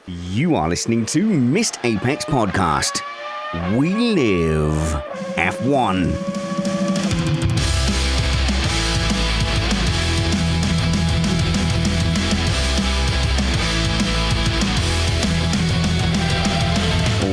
You are listening to Missed Apex Podcast. We live F1.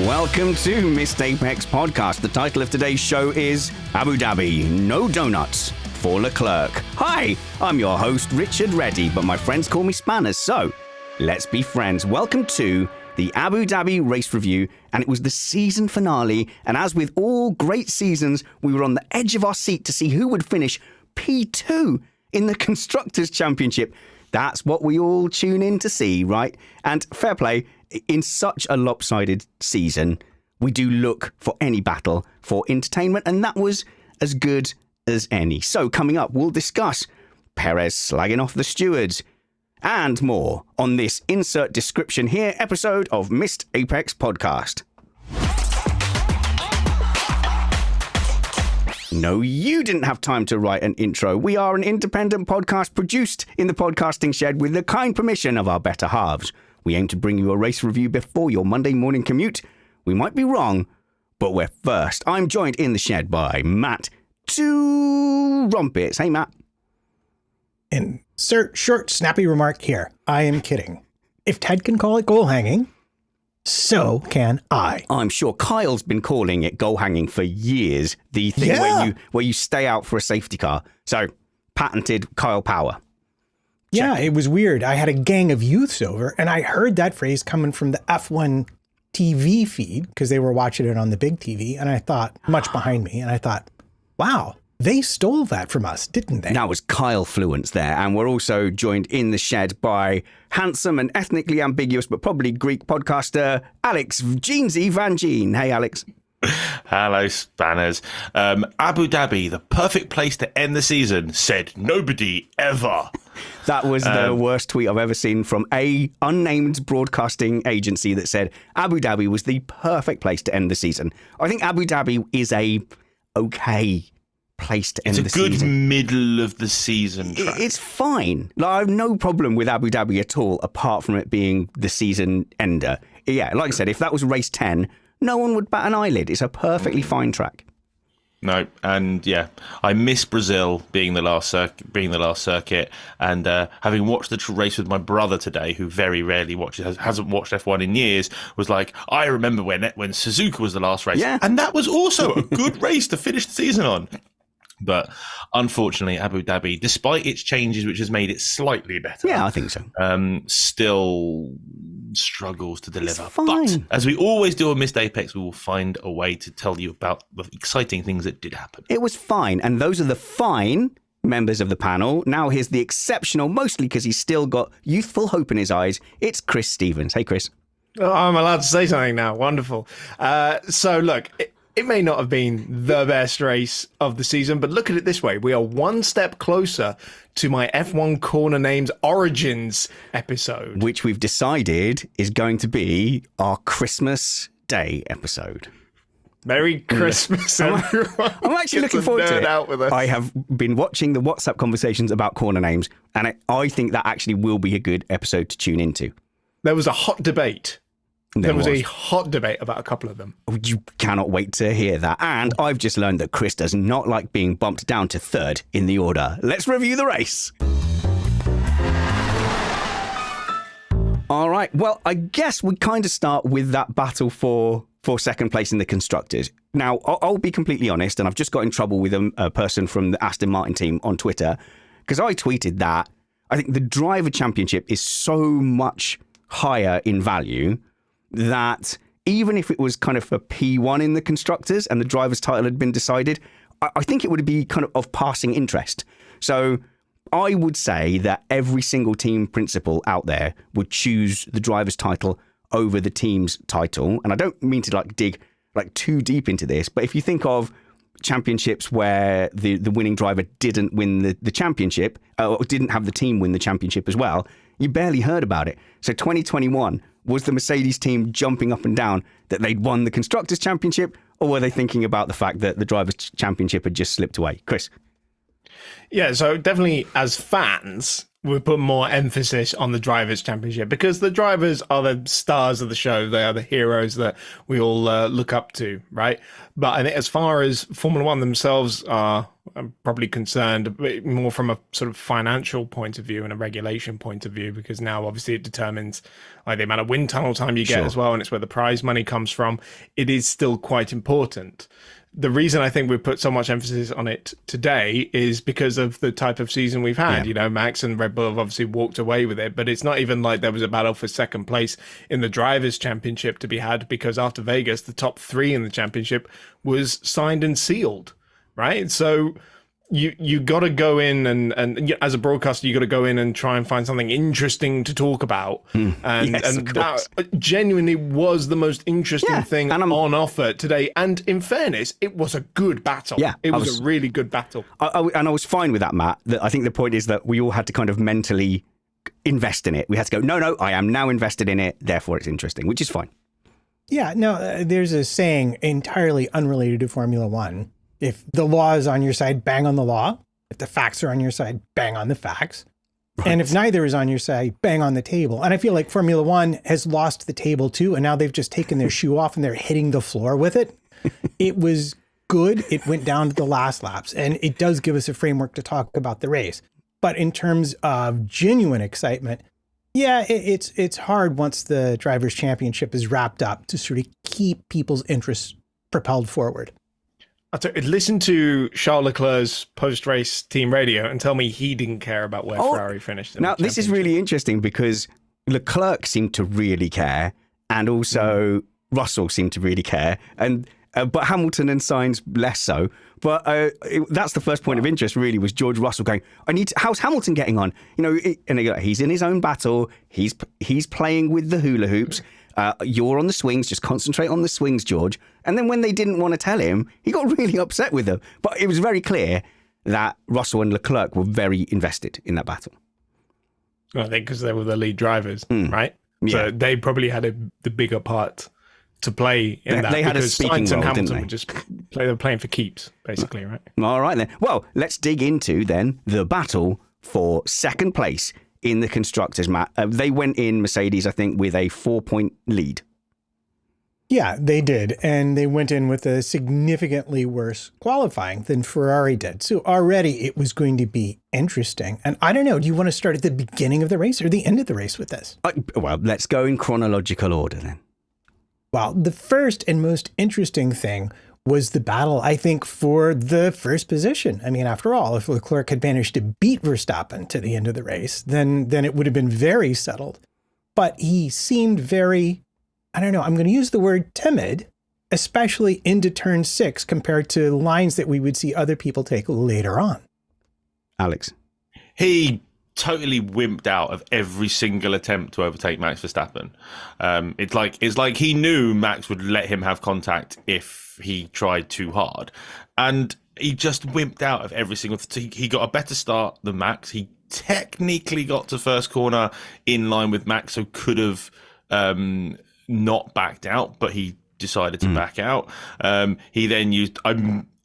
Welcome to Missed Apex Podcast. The title of today's show is Abu Dhabi, No Donuts for Leclerc. Hi, I'm your host, Richard Reddy, but my friends call me Spanners, so let's be friends. Welcome to the Abu Dhabi race review, and it was the season finale, and as with all great seasons, we were on the edge of our seat to see who would finish P2 in the Constructors' Championship. That's what we all tune in to see, right? And fair play, in such a lopsided season, we do look for any battle for entertainment, and that was as good as any. So coming up, we'll discuss Perez slagging off the stewards and more on this insert description here episode of Missed Apex Podcast. No, you didn't have time to write an intro. We are an independent podcast produced in the podcasting shed with the kind permission of our better halves. We aim to bring you a race review before your Monday morning commute. We might be wrong, but we're first. I'm joined in the shed by Matt to Trumpets. Hey, Matt. Insert short, snappy remark here. I am kidding. If Ted can call it goal hanging, so can I. I'm sure Kyle's been calling it goal hanging for years. The thing where you stay out for a safety car. So, patented Kyle Power. Yeah, it was weird. I had a gang of youths over, and I heard that phrase coming from the F1 TV feed because they were watching it on the big TV, and I thought, much behind me, and I thought, wow, they stole that from us, didn't they? That was Kyle Fluence there, and we're also joined in the shed by handsome and ethnically ambiguous, but probably Greek podcaster, Alex Jeansy Vangeen. Hey, Alex. Hello, Spanners. Abu Dhabi, the perfect place to end the season, said nobody ever. That was the worst tweet I've ever seen from a unnamed broadcasting agency that said Abu Dhabi was the perfect place to end the season. I think Abu Dhabi is a okay place to end the season. It's a good middle of the season track. It's fine. Like, I have no problem with Abu Dhabi at all, apart from it being the season ender. Yeah, like I said, if that was race 10, no one would bat an eyelid. It's a perfectly fine track. No, and yeah, I miss Brazil being the last circuit, and having watched the race with my brother today, who very rarely hasn't watched F1 in years, was like, I remember when Suzuka was the last race, and that was also a good race to finish the season on. But unfortunately, Abu Dhabi, despite its changes, which has made it slightly better, I think so, still struggles to deliver. It's fine. But as we always do on Missed Apex, we will find a way to tell you about the exciting things that did happen. It was fine, and those are the fine members of the panel. Now here's the exceptional, mostly because he's still got youthful hope in his eyes. It's Chris Stevens. Hey, Chris. Oh, I'm allowed to say something now. Wonderful. So look, it may not have been the best race of the season, but look at it this way. We are one step closer to my F1 Corner Names Origins episode. Which we've decided is going to be our Christmas Day episode. Merry Christmas, everyone. I'm actually looking forward to it. Out with us. I have been watching the WhatsApp conversations about corner names, and I think that actually will be a good episode to tune into. There was a hot debate. There was a hot debate about a couple of them. You cannot wait to hear that. And I've just learned that Chris does not like being bumped down to third in the order. Let's review the race. All right. Well, I guess we kind of start with that battle for second place in the Constructors. Now, I'll be completely honest, and I've just got in trouble with a person from the Aston Martin team on Twitter, because I tweeted that I think the driver championship is so much higher in value that even if it was kind of a P1 in the Constructors and the driver's title had been decided, I think it would be kind of passing interest. So I would say that every single team principal out there would choose the driver's title over the team's title. And I don't mean to dig too deep into this, but if you think of championships where the winning driver didn't win the championship, or didn't have the team win the championship as well, you barely heard about it. So 2021, was the Mercedes team jumping up and down that they'd won the Constructors' Championship, or were they thinking about the fact that the Drivers' Championship had just slipped away? Chris? Yeah, so definitely as fans, we put more emphasis on the Drivers' Championship because the drivers are the stars of the show. They are the heroes that we all look up to, right? But I think as far as Formula One themselves are, I'm probably concerned a bit more from a sort of financial point of view and a regulation point of view, because now obviously it determines like the amount of wind tunnel time you get as well, and it's where the prize money comes from. It is still quite important. The reason I think we put so much emphasis on it today is because of the type of season we've had. You know, Max and Red Bull have obviously walked away with it, but it's not even like there was a battle for second place in the Drivers' Championship to be had, because after Vegas, the top 3 in the championship was signed and sealed, right? So you got to go in and as a broadcaster, you got to go in and try and find something interesting to talk about. And that genuinely was the most interesting thing on offer today. And in fairness, it was a good battle. Yeah, it was a really good battle. And I was fine with that, Matt. I think the point is that we all had to kind of mentally invest in it. We had to go, no, I am now invested in it, therefore it's interesting, which is fine. Yeah, no, there's a saying entirely unrelated to Formula One. If the law is on your side, bang on the law. If the facts are on your side, bang on the facts. Right. And if neither is on your side, bang on the table. And I feel like Formula One has lost the table too, and now they've just taken their shoe off and they're hitting the floor with it. It was good. It went down to the last laps, and it does give us a framework to talk about the race. But in terms of genuine excitement, yeah, it's hard once the Drivers' Championship is wrapped up to sort of keep people's interests propelled forward. Listen to Charles Leclerc's post-race team radio and tell me he didn't care about where Ferrari finished. Now, this is really interesting because Leclerc seemed to really care, and also Russell seemed to really care, and but Hamilton and Sainz less so. But that's the first point of interest, really, was George Russell going, how's Hamilton getting on? You know, and he's in his own battle. He's playing with the hula hoops. You're on the swings, just concentrate on the swings, George. And then when they didn't want to tell him, he got really upset with them. But it was very clear that Russell and Leclerc were very invested in that battle. I think because they were the lead drivers, right? Yeah. So they probably had the bigger part to play in that. They had a speaking Sainz role, and Hamilton didn't they? were just they were playing for keeps, basically, right? All right, then. Well, let's dig into, then, the battle for second place in the constructors, Matt. They went in, Mercedes, I think, with a 4-point lead. Yeah, they did. And they went in with a significantly worse qualifying than Ferrari did. So already it was going to be interesting. And I don't know, do you want to start at the beginning of the race or the end of the race with this? Well, let's go in chronological order then. Well, the first and most interesting thing was the battle, I think, for the first position. I mean, after all, if Leclerc had managed to beat Verstappen to the end of the race, then it would have been very settled. But he seemed very, I don't know, I'm going to use the word timid, especially into turn 6 compared to lines that we would see other people take later on. Alex? He totally wimped out of every single attempt to overtake Max Verstappen. It's like he knew Max would let him have contact if he tried too hard, and he just wimped out of every single. He got a better start than Max. He technically got to first corner in line with Max, so could have not backed out, but he decided to back out. He then used.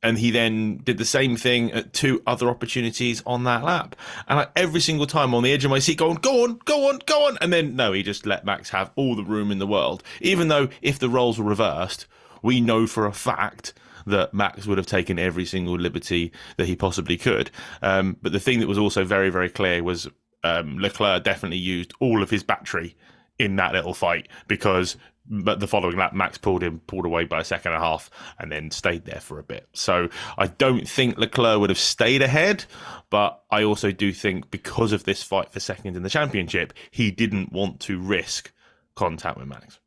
And he then did the same thing at 2 other opportunities on that lap. And every single time on the edge of my seat going, go on. And then, no, he just let Max have all the room in the world. Even though if the roles were reversed, we know for a fact that Max would have taken every single liberty that he possibly could. But the thing that was also very, very clear was Leclerc definitely used all of his battery in that little fight, because but the following lap, Max pulled away by a second and a half and then stayed there for a bit. So I don't think Leclerc would have stayed ahead, but I also do think because of this fight for second in the championship, he didn't want to risk contact with Max.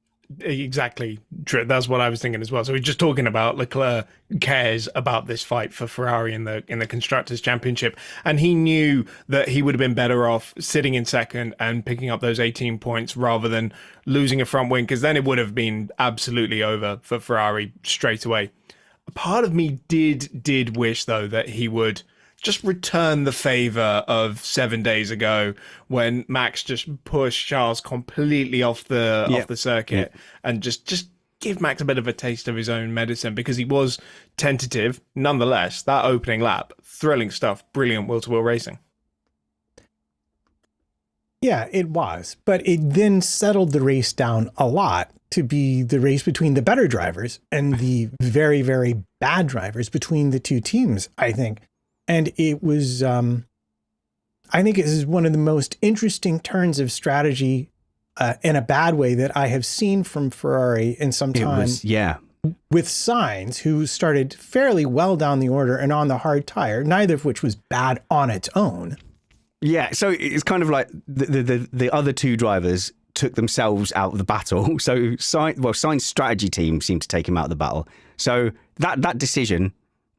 Exactly. True. That's what I was thinking as well. So we're just talking about Leclerc cares about this fight for Ferrari in the Constructors' Championship, and he knew that he would have been better off sitting in second and picking up those 18 points rather than losing a front wing, because then it would have been absolutely over for Ferrari straight away. A part of me did wish, though, that he would just return the favor of 7 days ago when Max just pushed Charles completely off the circuit and just give Max a bit of a taste of his own medicine, because he was tentative. Nonetheless, that opening lap, thrilling stuff, brilliant wheel-to-wheel racing. Yeah, it was. But it then settled the race down a lot to be the race between the better drivers and the very, very bad drivers between the two teams, I think. And it was, I think it is one of the most interesting turns of strategy in a bad way that I have seen from Ferrari in some time. With Sainz, who started fairly well down the order and on the hard tire, neither of which was bad on its own. Yeah, so it's kind of like the other two drivers took themselves out of the battle. So Sainz's strategy team seemed to take him out of the battle. So that decision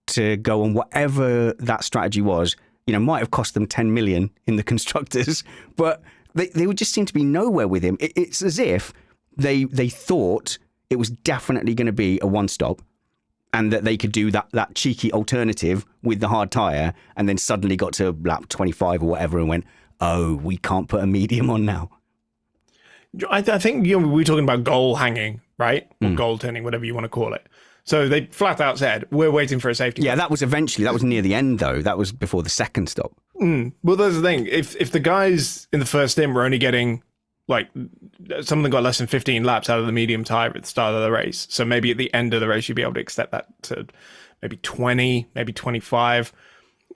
to go on whatever that strategy was, might have cost them 10 million in the constructors, but they would just seem to be nowhere with him. It's as if they thought it was definitely going to be a one-stop and that they could do that cheeky alternative with the hard tyre, and then suddenly got to lap 25 or whatever and went, oh, we can't put a medium on now. I think we were talking about goal hanging, right? Or goal turning, whatever you want to call it. So they flat out said, we're waiting for a safety car. Yeah, that was near the end, though. That was before the second stop. Well, that's the thing. If the guys in the first stint were only getting, some of them got less than 15 laps out of the medium tyre at the start of the race. So maybe at the end of the race, you'd be able to extend that to maybe 20, maybe 25.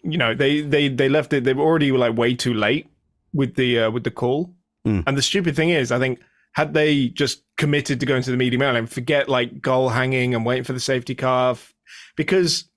They left it. They were already way too late with the call. And the stupid thing is, I think, had they just committed to going to the medium early and forget goal hanging and waiting for the safety car, because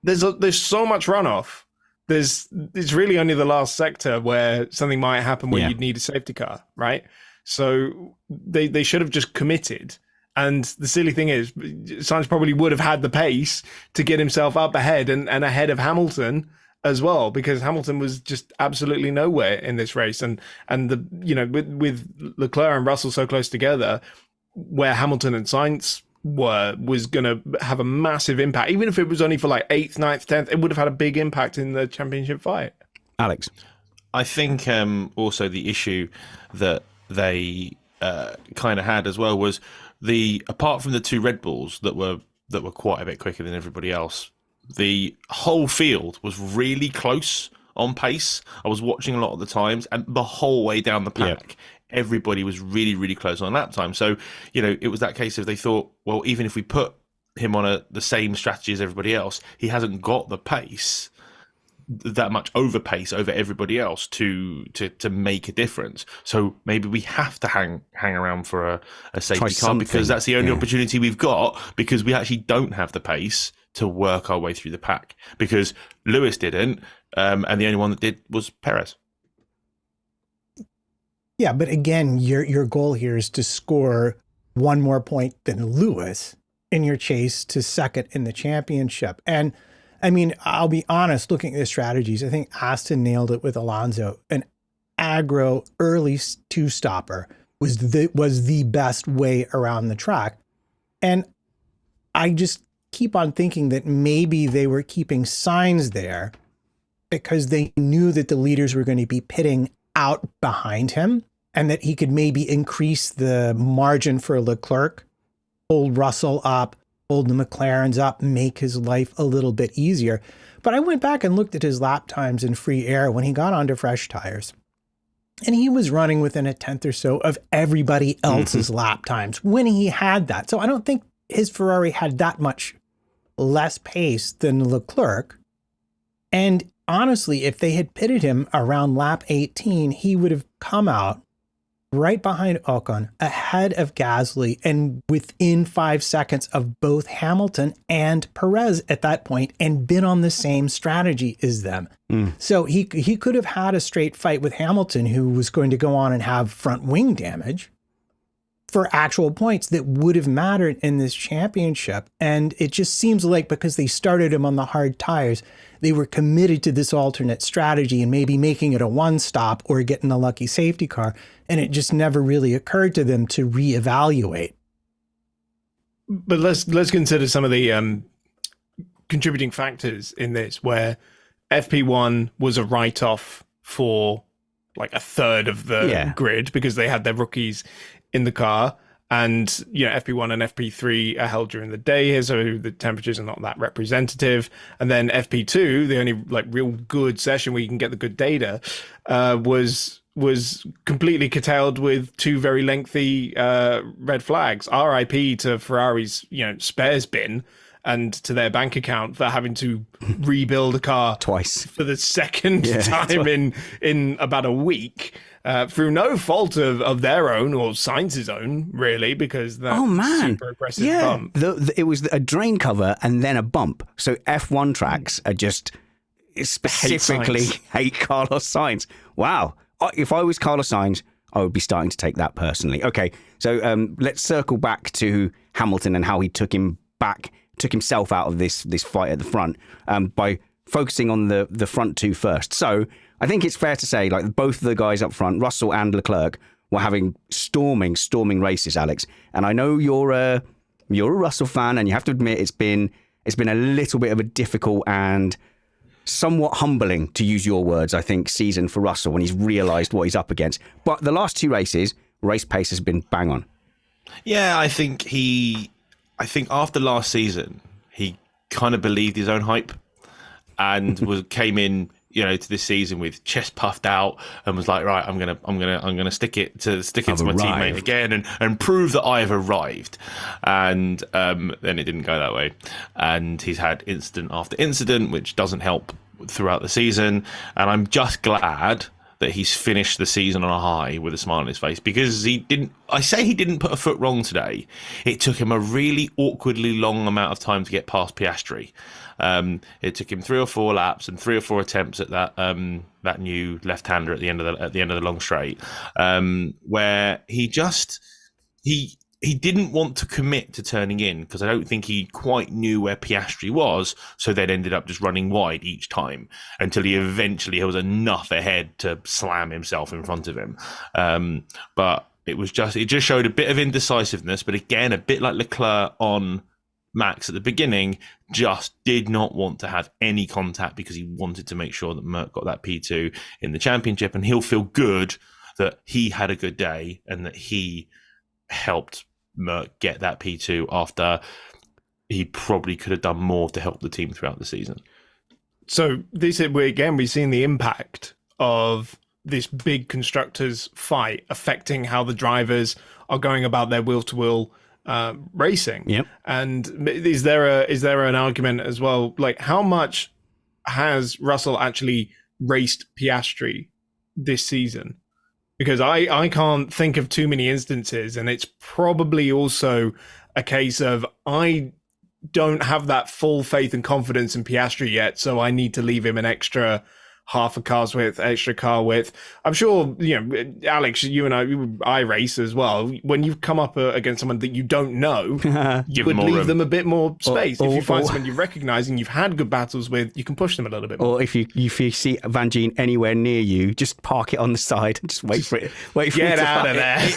there's so much runoff. It's really only the last sector where something might happen where you'd need a safety car, right? So they should have just committed. And the silly thing is, Sainz probably would have had the pace to get himself up ahead and ahead of Hamilton as well, because Hamilton was just absolutely nowhere in this race. And with Leclerc and Russell so close together, where Hamilton and Sainz was going to have a massive impact. Even if it was only for 8th, 9th, 10th, it would have had a big impact in the championship fight. Alex? I think also the issue that they kind of had as well was apart from the two Red Bulls that were quite a bit quicker than everybody else, the whole field was really close on pace. I was watching a lot of the times, and the whole way down the pack, everybody was really, really close on lap time. So, it was that case of they thought, well, even if we put him on the same strategy as everybody else, he hasn't got the pace, that much over pace over everybody else to make a difference. So maybe we have to hang around for a safety car, because that's the only opportunity we've got, because we actually don't have the pace to work our way through the pack, because Lewis didn't, and the only one that did was Perez. Yeah, but again, your goal here is to score one more point than Lewis in your chase to second in the championship. And I mean, I'll be honest, looking at the strategies, I think Aston nailed it with Alonso. An aggro early two-stopper was the best way around the track. And I just keep on thinking that maybe they were keeping Sainz there because they knew that the leaders were going to be pitting out behind him, and that he could maybe increase the margin for Leclerc, hold Russell up, hold the McLarens up, make his life a little bit easier. But I went back and looked at his lap times in free air when he got onto fresh tires, and he was running within a tenth or so of everybody else's lap times when he had that. So I don't think his Ferrari had that much less pace than Leclerc. And honestly, if they had pitted him around lap 18, he would have come out right behind Ocon, ahead of Gasly, and within 5 seconds of both Hamilton and Perez at that point, and been on the same strategy as them. So he could have had a straight fight with Hamilton, who was going to go on and have front wing damage, for actual points that would have mattered in this championship. And it just seems like because they started him on the hard tires, they were committed to this alternate strategy and maybe making it a one-stop or getting a lucky safety car. And it just never really occurred to them to reevaluate. But let's consider some of the contributing factors in this, where FP1 was a write-off for a third of the grid because they had their rookies in the car, and FP1 and FP3 are held during the day here, so the temperatures are not that representative. And then FP2, the only real good session where you can get the good data, was was completely curtailed with 2 very lengthy red flags. RIP to Ferrari's, spares bin and to their bank account for having to rebuild a car twice for the second time in about a week. Through no fault of their own or Sainz's own, really, because that super aggressive bump. It was a drain cover and then a bump. So F1 tracks are just specifically hate Carlos Sainz. Wow. If I was Carlos Sainz, I would be starting to take that personally. Okay, so let's circle back to Hamilton and how he took himself out of this fight at the front by focusing on the front 2 first. So I think it's fair to say, like, both of the guys up front, Russell and Leclerc, were having storming races, Alex. And I know you're a Russell fan, and you have to admit it's been a little bit of a difficult and somewhat humbling, to use your words, I think, season for Russell when he's realised what he's up against. But the last 2 races, race pace has been bang on. Yeah, I think after last season, he kind of believed his own hype and came in, to this season with chest puffed out and was like, right, I'm gonna stick it to my teammate again and prove that I've arrived. And then it didn't go that way, and he's had incident after incident, which doesn't help throughout the season. And I'm just glad that he's finished the season on a high with a smile on his face, because he didn't put a foot wrong today. It took him a really awkwardly long amount of time to get past Piastri. It took him 3 or 4 laps and 3 or 4 attempts at that new left-hander at the end of the long straight, where he didn't want to commit to turning in, because I don't think he quite knew where Piastri was, so then ended up just running wide each time until he eventually was enough ahead to slam himself in front of him. But it just showed a bit of indecisiveness, but again, a bit like Leclerc on Max at the beginning, just did not want to have any contact because he wanted to make sure that Merc got that P2 in the championship, and he'll feel good that he had a good day and that he helped Merc get that P2 after he probably could have done more to help the team throughout the season. So we've seen the impact of this big constructors fight affecting how the drivers are going about their wheel-to-wheel racing. Yep. And is there an argument as well, like how much has Russell actually raced Piastri this season? Because I can't think of too many instances, and it's probably also a case of I don't have that full faith and confidence in Piastri yet, so I need to leave him an extra half a car's width, extra car width. I'm sure, Alex, you and I race as well. When you come up against someone that you don't know, you would leave them a bit more space. If you find someone you recognise and you've had good battles with, you can push them a little bit more. Or if you see Vangeen anywhere near you, just park it on the side and just wait for it. Get out of there.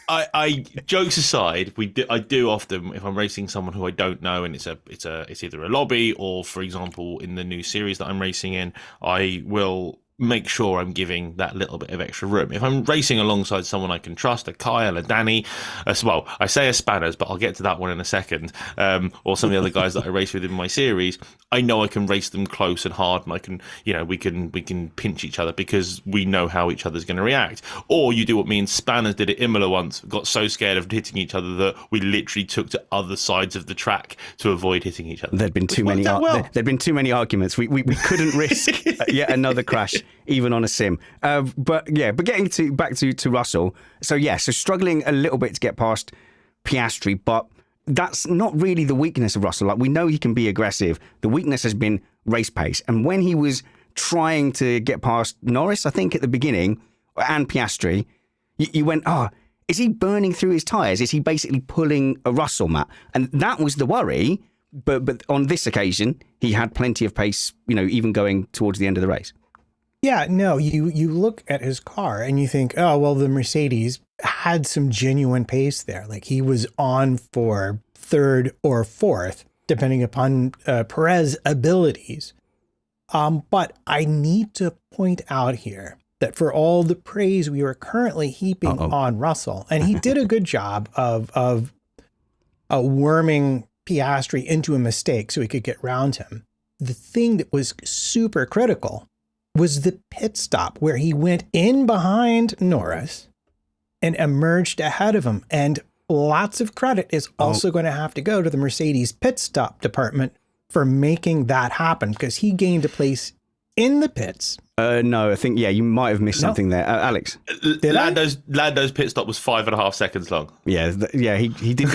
I jokes aside, I do often, if I'm racing someone who I don't know, and it's either a lobby or, for example, in the new series that I'm racing in, I will make sure I'm giving that little bit of extra room. If I'm racing alongside someone I can trust, a Kyle, a Danny, well, I say a Spanners, but I'll get to that one in a second, or some of the other guys that I race with in my series, I know I can race them close and hard, and I can, we can pinch each other because we know how each other's going to react. Or you do what me and Spanners did at Imola once, got so scared of hitting each other that we literally took to other sides of the track to avoid hitting each other. There'd been too many arguments. We couldn't risk yet another crash, even on a sim. But getting back to Russell. So struggling a little bit to get past Piastri, but that's not really the weakness of Russell. Like, we know he can be aggressive. The weakness has been race pace. And when he was trying to get past Norris, I think at the beginning, and Piastri, you went, is he burning through his tyres? Is he basically pulling a Russell, Matt? And that was the worry. But on this occasion, he had plenty of pace, even going towards the end of the race. Yeah, no, you look at his car and you think, oh, well, the Mercedes had some genuine pace there. Like, he was on for 3rd or 4th, depending upon Perez's abilities. But I need to point out here that for all the praise we are currently heaping on Russell, and he did a good job of worming Piastri into a mistake so he could get round him. The thing that was super critical was the pit stop where he went in behind Norris and emerged ahead of him. And lots of credit is also going to have to go to the Mercedes pit stop department for making that happen, because he gained a place in the pits. No, I think, you might have missed something there. Alex? Lando's pit stop was 5.5 seconds long. Yeah, he did.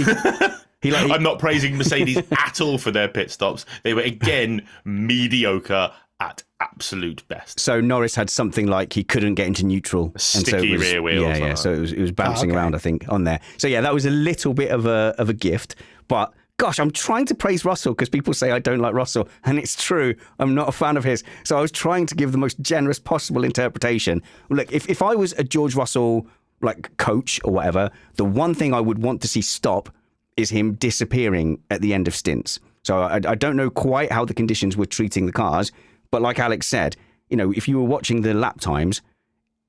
I'm not praising Mercedes at all for their pit stops. They were, again, mediocre at absolute best. So Norris had something like he couldn't get into neutral. Sticky rear wheel. Yeah. So it was bouncing around, I think, on there. So yeah, that was a little bit of a gift. But gosh, I'm trying to praise Russell because people say I don't like Russell. And it's true. I'm not a fan of his. So I was trying to give the most generous possible interpretation. Look, if I was a George Russell like coach or whatever, the one thing I would want to see stop is him disappearing at the end of stints. So I don't know quite how the conditions were treating the cars. But like Alex said, if you were watching the lap times,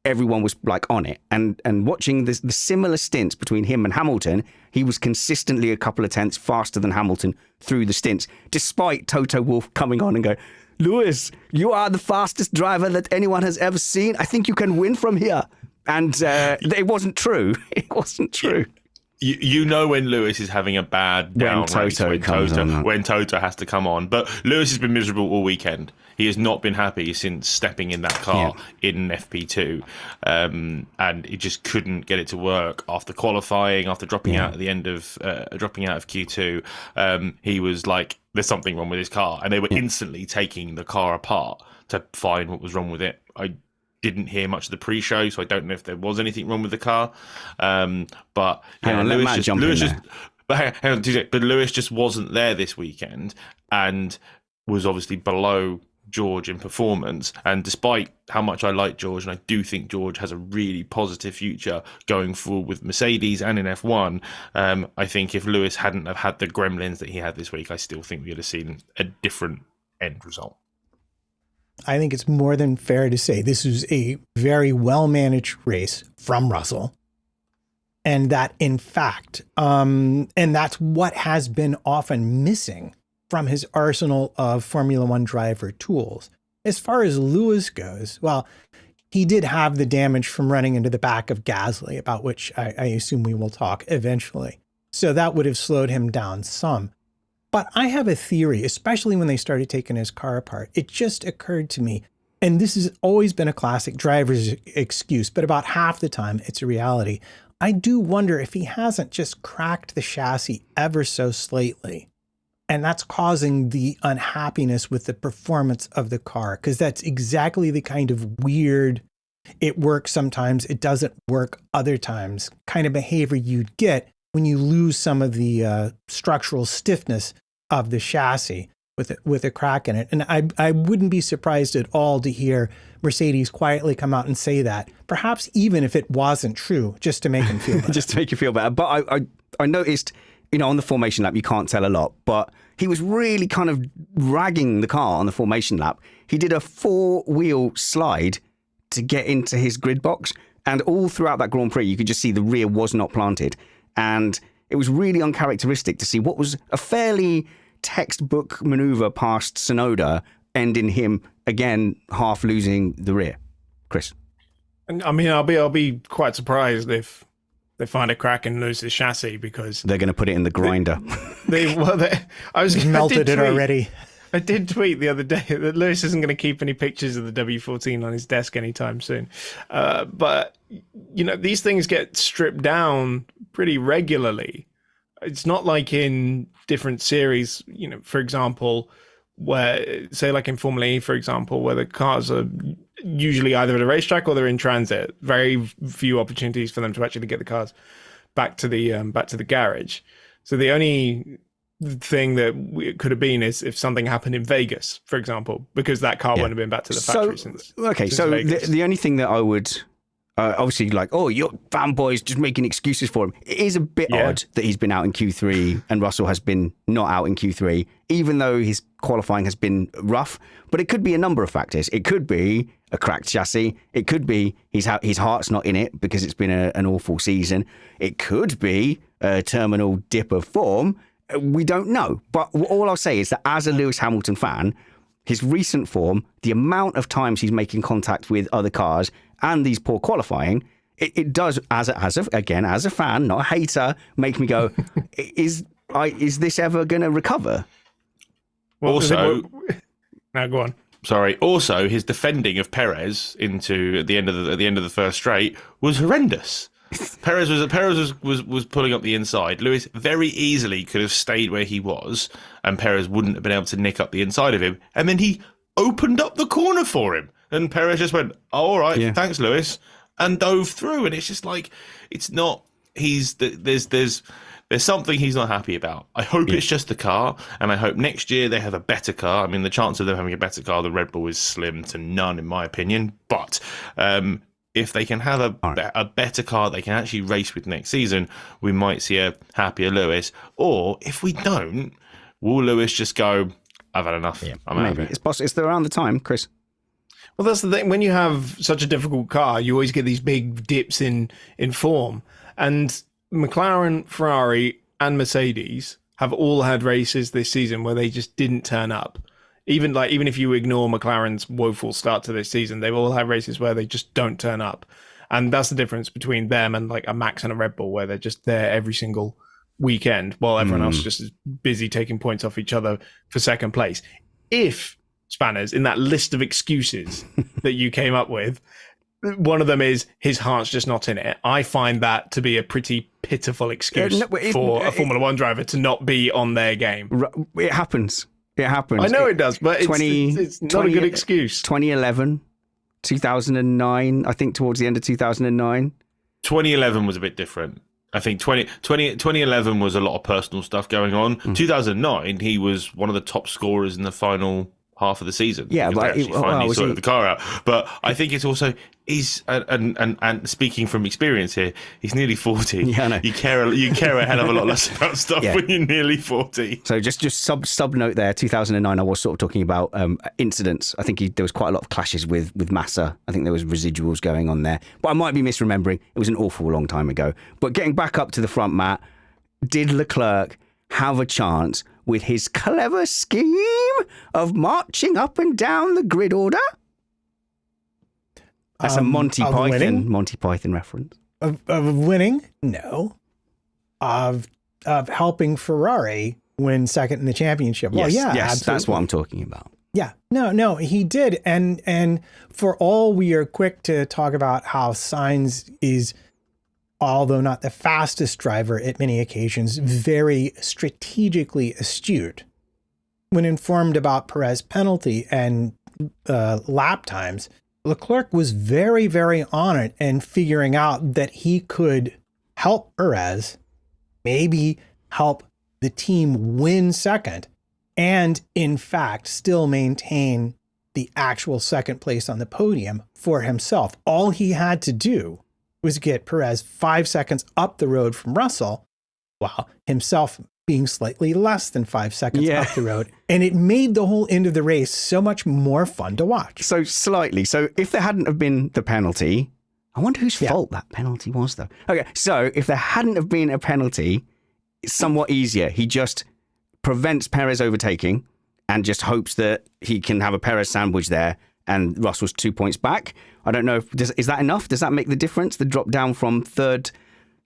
everyone was like on it. And watching the similar stints between him and Hamilton, he was consistently a couple of tenths faster than Hamilton through the stints, despite Toto Wolff coming on and going, Lewis, you are the fastest driver that anyone has ever seen. I think you can win from here. And it wasn't true. It wasn't true. You know when Lewis is having a bad down when Toto has to come on. But Lewis has been miserable all weekend. He has not been happy since stepping in that car in FP2, and he just couldn't get it to work after qualifying. After dropping out at the end of dropping out of Q2, he was like, "There's something wrong with his car," and they were instantly taking the car apart to find what was wrong with it. I didn't hear much of the pre-show, so I don't know if there was anything wrong with the car. But Lewis just wasn't there this weekend and was obviously below George in performance. And despite how much I like George, and I do think George has a really positive future going forward with Mercedes and in F1, I think if Lewis hadn't have had the gremlins that he had this week, I still think we would have seen a different end result. I think it's more than fair to say this was a very well-managed race from Russell. And that, in fact, and that's what has been often missing from his arsenal of Formula One driver tools. As far as Lewis goes, well, he did have the damage from running into the back of Gasly, about which I assume we will talk eventually. So that would have slowed him down some. But I have a theory, especially when they started taking his car apart. It just occurred to me, and this has always been a classic driver's excuse, but about half the time it's a reality. I do wonder if he hasn't just cracked the chassis ever so slightly, and that's causing the unhappiness with the performance of the car, because that's exactly the kind of weird, it works sometimes, it doesn't work other times, kind of behavior you'd get when you lose some of the structural stiffness of the chassis with a crack in it. And I wouldn't be surprised at all to hear Mercedes quietly come out and say that, perhaps even if it wasn't true, just to make him feel better. Just to make you feel better. But I noticed, on the formation lap, you can't tell a lot, but he was really kind of ragging the car on the formation lap. He did a 4-wheel slide to get into his grid box, and all throughout that Grand Prix, you could just see the rear was not planted. And it was really uncharacteristic to see what was a fairly textbook maneuver past Tsunoda end in him, again, half losing the rear. Chris? I mean, I'll be quite surprised if they find a crack and lose the chassis, because they're going to put it in the grinder. I was melted it already. I did tweet the other day that Lewis isn't going to keep any pictures of the W14 on his desk anytime soon. But, these things get stripped down pretty regularly. It's not like in different series, for example, where, say like in Formula E, for example, where the cars are usually either at a racetrack or they're in transit. Very few opportunities for them to actually get the cars back to the garage. So the only thing that it could have been is if something happened in Vegas, for example, because that car wouldn't have been back to the factory since the only thing that I would obviously your fanboys just making excuses for him. It is a bit odd that he's been out in Q3 and Russell has been not out in Q3, even though his qualifying has been rough. But it could be a number of factors. It could be a cracked chassis. It could be his heart's not in it because it's been an awful season. It could be a terminal dip of form. We don't know. But all I'll say is that as a Lewis Hamilton fan, his recent form, the amount of times he's making contact with other cars, and these poor qualifying, it does, as a fan, not a hater, make me go, is this ever going to recover? Well, Also, now go on. Sorry. Also, his defending of Perez at the end of the first straight was horrendous. Perez was pulling up the inside. Lewis very easily could have stayed where he was, and Perez wouldn't have been able to nick up the inside of him. And then he opened up the corner for him, and Perez just went, "Oh, all right, thanks, Lewis," and dove through. And it's just like, it's not. There's something he's not happy about. I hope it's just the car, and I hope next year they have a better car. I mean, the chance of them having a better car than Red Bull is slim to none, in my opinion. But if they can have a better car they can actually race with next season, we might see a happier Lewis. Or if we don't, will Lewis just go, "I've had enough. I'm out of it." It's possible. It's around the time, Chris. Well, that's the thing. When you have such a difficult car, you always get these big dips in form. And McLaren, Ferrari, and Mercedes have all had races this season where they just didn't turn up. Even if you ignore McLaren's woeful start to this season, they've all had races where they just don't turn up. And that's the difference between them and like a Max and a Red Bull, where they're just there every single weekend while everyone else just is busy taking points off each other for second place. If, Spanners, in that list of excuses that you came up with, one of them is his heart's just not in it, I find that to be a pretty pitiful excuse for a Formula One driver to not be on their game. It happens. It happens. I know it does, but it's not a good excuse. 2011, 2009, I think towards the end of 2009. 2011 was a bit different. I think 2011 was a lot of personal stuff going on. 2009, he was one of the top scorers in the final half of the season. Yeah, but he finally sorted the car out. But I think it's also and speaking from experience here, he's nearly 40. Yeah, I know. You care a hell of a lot less about stuff when you're nearly 40. So just sub note there. 2009, I was sort of talking about incidents. I think there was quite a lot of clashes with Massa. I think there was residuals going on there, but I might be misremembering. It was an awful long time ago. But getting back up to the front, Matt, did Leclerc have a chance with his clever scheme of marching up and down the grid order? That's a Monty Python reference. Of winning? No. Of helping Ferrari win second in the championship. Well, yes, absolutely. That's what I'm talking about. Yeah, no, he did. And for all we are quick to talk about how Sainz is, although not the fastest driver at many occasions, very strategically astute. When informed about Perez's penalty and lap times, Leclerc was very, very on it and figuring out that he could help Perez, maybe help the team win second, and in fact still maintain the actual second place on the podium for himself. All he had to do was get Perez 5 seconds up the road from Russell, while himself being slightly less than 5 seconds up the road. And it made the whole end of the race so much more fun to watch. So slightly. So if there hadn't have been the penalty, I wonder whose fault that penalty was, though. Okay, so if there hadn't have been a penalty, it's somewhat easier. He just prevents Perez overtaking and just hopes that he can have a Perez sandwich there, and Russell's 2 points back. I don't know. Is that enough? Does that make the difference? The drop down from third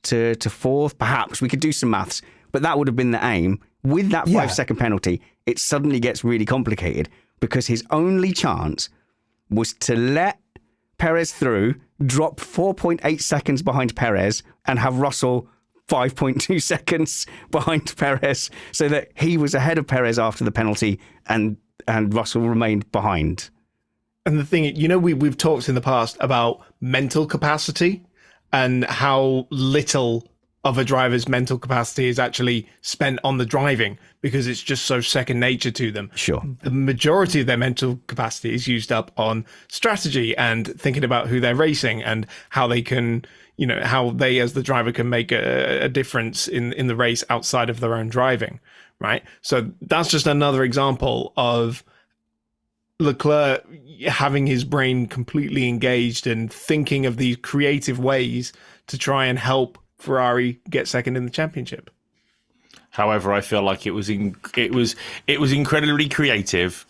to fourth? Perhaps we could do some maths, but that would have been the aim. With that 5 second penalty, it suddenly gets really complicated because his only chance was to let Perez through, drop 4.8 seconds behind Perez, and have Russell 5.2 seconds behind Perez, so that he was ahead of Perez after the penalty, and Russell remained behind. And the thing, we've talked in the past about mental capacity and how little of a driver's mental capacity is actually spent on the driving because it's just so second nature to them. Sure. The majority of their mental capacity is used up on strategy and thinking about who they're racing and how they can, how they as the driver can make a difference in the race outside of their own driving, right? So that's just another example of Leclerc having his brain completely engaged and thinking of these creative ways to try and help Ferrari get second in the championship. However, I feel like it was incredibly creative,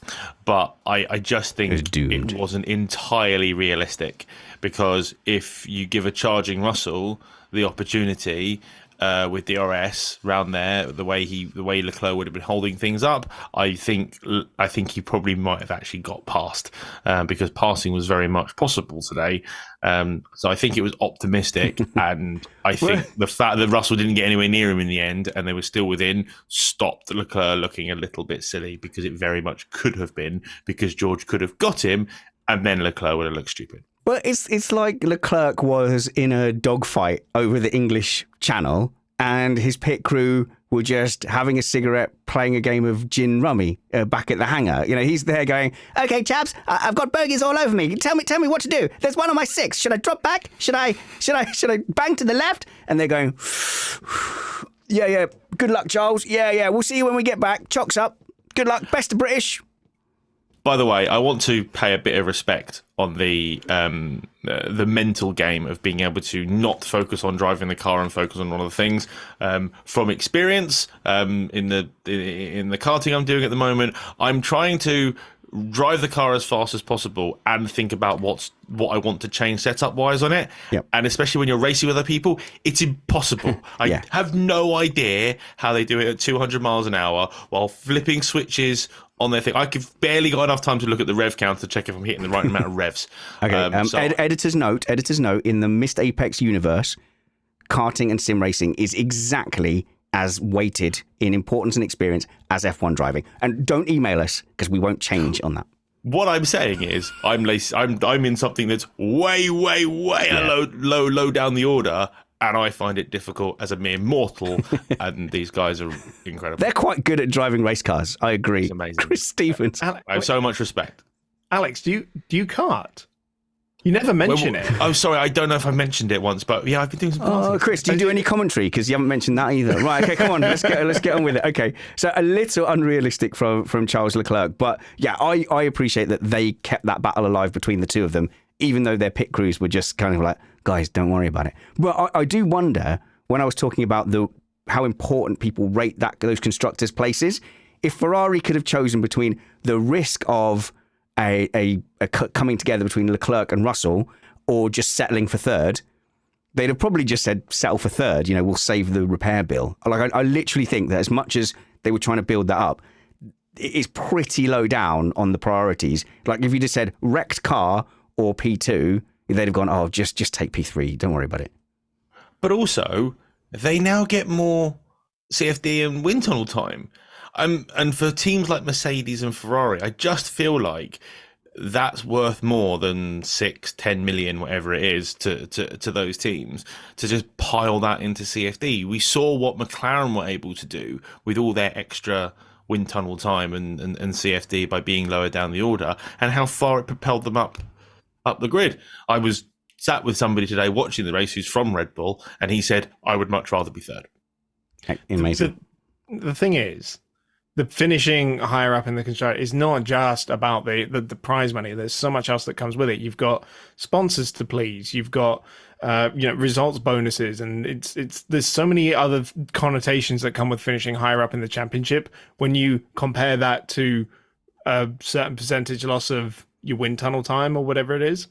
but I just think it wasn't entirely realistic, because if you give a charging Russell the opportunity with the RS round there, the way Leclerc would have been holding things up, I think he probably might have actually got past, because passing was very much possible today. So I think it was optimistic, and I think the fact that Russell didn't get anywhere near him in the end, and they were still within, stopped Leclerc looking a little bit silly, because it very much could have been, because George could have got him, and then Leclerc would have looked stupid. Well, it's like Leclerc was in a dogfight over the English Channel, and his pit crew were just having a cigarette, playing a game of gin rummy back at the hangar. You know, he's there going, "Okay, chaps, I've got bogeys all over me. Tell me what to do. There's one on my 6. Should I drop back? Should I bang to the left?" And they're going, "Yeah. Good luck, Charles. Yeah. We'll see you when we get back. Chocks up. Good luck. Best of British." By the way, I want to pay a bit of respect on the mental game of being able to not focus on driving the car and focus on other things. From experience, in the karting I'm doing at the moment, I'm trying to drive the car as fast as possible and think about what I want to change setup wise on it. Yep. And especially when you're racing with other people, it's impossible. I have no idea how they do it at 200 miles an hour while flipping switches on their thing. I could barely got enough time to look at the rev count to check if I'm hitting the right amount of revs. Okay. Editor's note. In the Missed Apex universe, karting and sim racing is exactly as weighted in importance and experience as F1 driving. And don't email us, because we won't change on that. What I'm saying is, I'm in something that's way low down the order, and I find it difficult as a mere mortal. And these guys are incredible. They're quite good at driving race cars. I agree. It's amazing. Chris Stevens. I have so much respect. Alex, do you kart? You never mention it. Oh, sorry, I don't know if I mentioned it once, but yeah, I've been doing some karting. Oh, Chris, do you do any commentary? Because you haven't mentioned that either. Right, okay, come on, let's get on with it. Okay, so a little unrealistic from Charles Leclerc, but yeah, I appreciate that they kept that battle alive between the two of them, even though their pit crews were just kind of like, guys, don't worry about it. But I do wonder, when I was talking about how important people rate those constructors' places, if Ferrari could have chosen between the risk of a coming together between Leclerc and Russell, or just settling for third, they'd have probably just said settle for third. You know, we'll save the repair bill. Like I literally think that as much as they were trying to build that up, it's pretty low down on the priorities. Like if you just said wrecked car or P2, they'd have gone, oh, just take P3. Don't worry about it. But also, they now get more CFD and wind tunnel time. And for teams like Mercedes and Ferrari, I just feel like that's worth more than 6-10 million, whatever it is, to those teams, to just pile that into CFD. We saw what McLaren were able to do with all their extra wind tunnel time and CFD by being lower down the order, and how far it propelled them up the grid. I was sat with somebody today watching the race who's from Red Bull, and he said, I would much rather be third. Amazing. The thing is, the finishing higher up in the constructor is not just about the prize money. There's so much else that comes with it. You've got sponsors to please. You've got results bonuses, and there's so many other connotations that come with finishing higher up in the championship. When you compare that to a certain percentage loss of your wind tunnel time or whatever it is,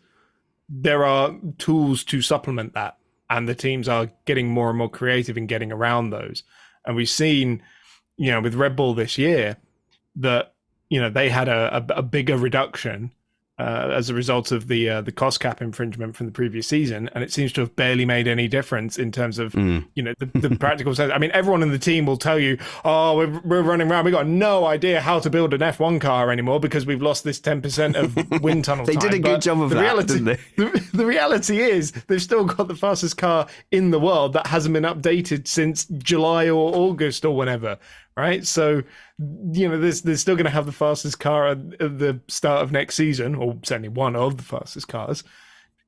there are tools to supplement that, and the teams are getting more and more creative in getting around those. And we've seen, with Red Bull this year, that they had a bigger reduction as a result of the cost cap infringement from the previous season, and it seems to have barely made any difference in terms of the practical sense. I mean, everyone in the team will tell you, "Oh, we're running around. We got no idea how to build an F1 car anymore because we've lost this 10% of wind tunnel They time." did a good job of that, didn't they? The reality is they've still got the fastest car in the world that hasn't been updated since July or August or whenever. Right, so they're still going to have the fastest car at the start of next season, or certainly one of the fastest cars,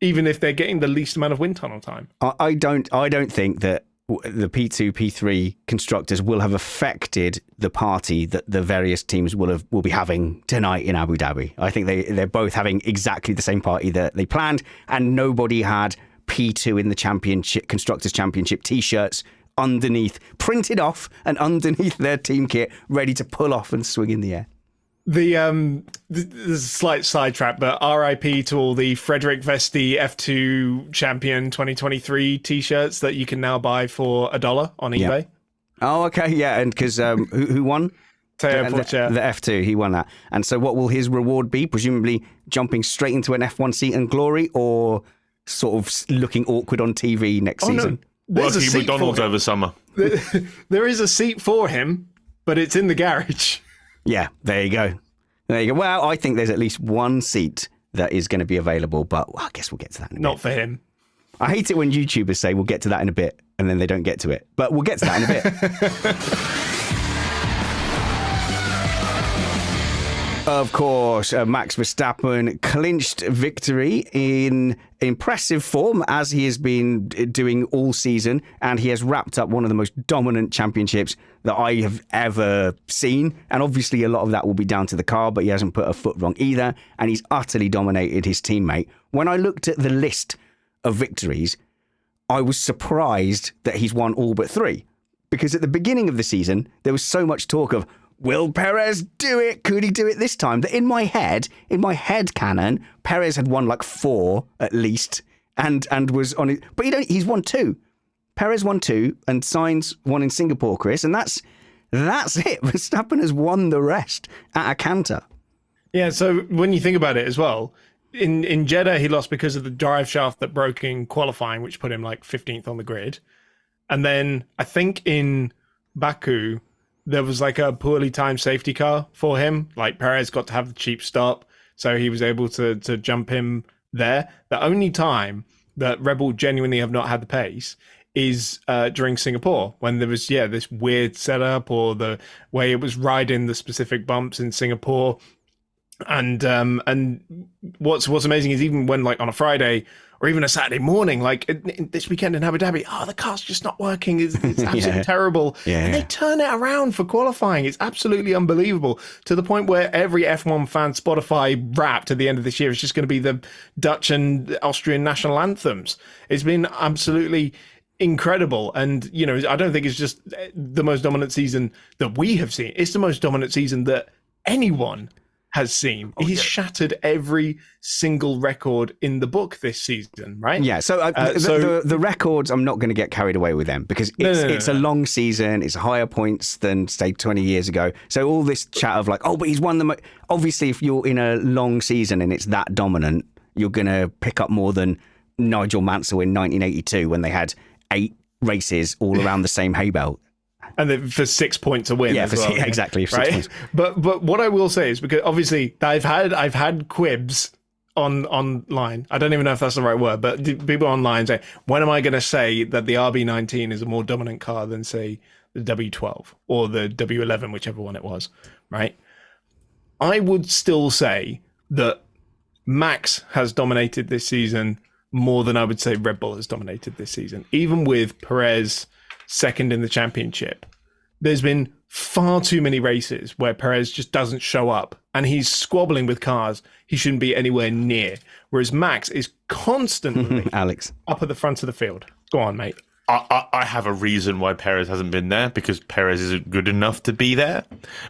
even if they're getting the least amount of wind tunnel time. I don't think that the P2, P3 constructors will have affected the party that the various teams will be having tonight in Abu Dhabi. I think they're both having exactly the same party that they planned, and nobody had P2 in the championship, constructors championship t-shirts printed off and underneath their team kit, ready to pull off and swing in the air. There's a slight sidetrack, but RIP to all the Frederick Vesti F2 Champion 2023 t-shirts that you can now buy for $1 on eBay. Oh, okay, yeah, and because who won? The F2, he won that. And so what will his reward be? Presumably jumping straight into an F1 seat and glory, or sort of looking awkward on TV next season? No. Working McDonald's over summer. There is a seat for him, but it's in the garage. Yeah, there you go. Well, I think there's at least one seat that is going to be available, but I guess we'll get to that in a bit. Not for him. I hate it when YouTubers say we'll get to that in a bit, and then they don't get to it. But we'll get to that in a bit. Of course, Max Verstappen clinched victory in impressive form, as he has been doing all season, and he has wrapped up one of the most dominant championships that I have ever seen. And obviously a lot of that will be down to the car, but he hasn't put a foot wrong either, and he's utterly dominated his teammate. When I looked at the list of victories, I was surprised that he's won all but 3, because at the beginning of the season there was so much talk of, will Perez do it? Could he do it this time? That in my head canon, Perez had won like 4 at least, and was on it. But he's won 2. Perez won 2, and Sainz won in Singapore, Chris, and that's it. Verstappen has won the rest at a canter. Yeah. So when you think about it as well, in Jeddah he lost because of the drive shaft that broke in qualifying, which put him like 15th on the grid, and then I think in Baku, there was like a poorly timed safety car for him. Like Perez got to have the cheap stop, so he was able to jump him there. The only time that Red Bull genuinely have not had the pace is during Singapore, when there was this weird setup, or the way it was riding the specific bumps in Singapore. And what's amazing is even when, like, on a Friday or even a Saturday morning, like this weekend in Abu Dhabi, the car's just not working. It's absolutely terrible. Yeah, and they turn it around for qualifying. It's absolutely unbelievable, to the point where every F1 fan Spotify Wrapped at the end of this year is just going to be the Dutch and Austrian national anthems. It's been absolutely incredible. And, I don't think it's just the most dominant season that we have seen. It's the most dominant season that anyone has seen. He's shattered every single record in the book this season, right? Yeah, so the records, I'm not going to get carried away with them, because it's a long season, it's higher points than, say, 20 years ago. So all this chat of like, but he's won the... Obviously, if you're in a long season and it's that dominant, you're going to pick up more than Nigel Mansell in 1982 when they had 8 races all around the same hay belt. And then for 6 points a win. Yeah, as well, exactly. For right? 6 points. But what I will say is, because obviously I've had quibs online. I don't even know if that's the right word, but people online say, when am I going to say that the RB19 is a more dominant car than, say, the W12 or the W11, whichever one it was, right? I would still say that Max has dominated this season more than I would say Red Bull has dominated this season. Even with Perez second in the championship, there's been far too many races where Perez just doesn't show up, and he's squabbling with cars he shouldn't be anywhere near, whereas Max is constantly Alex up at the front of the field. Go on, mate. I have a reason why Perez hasn't been there, because Perez isn't good enough to be there.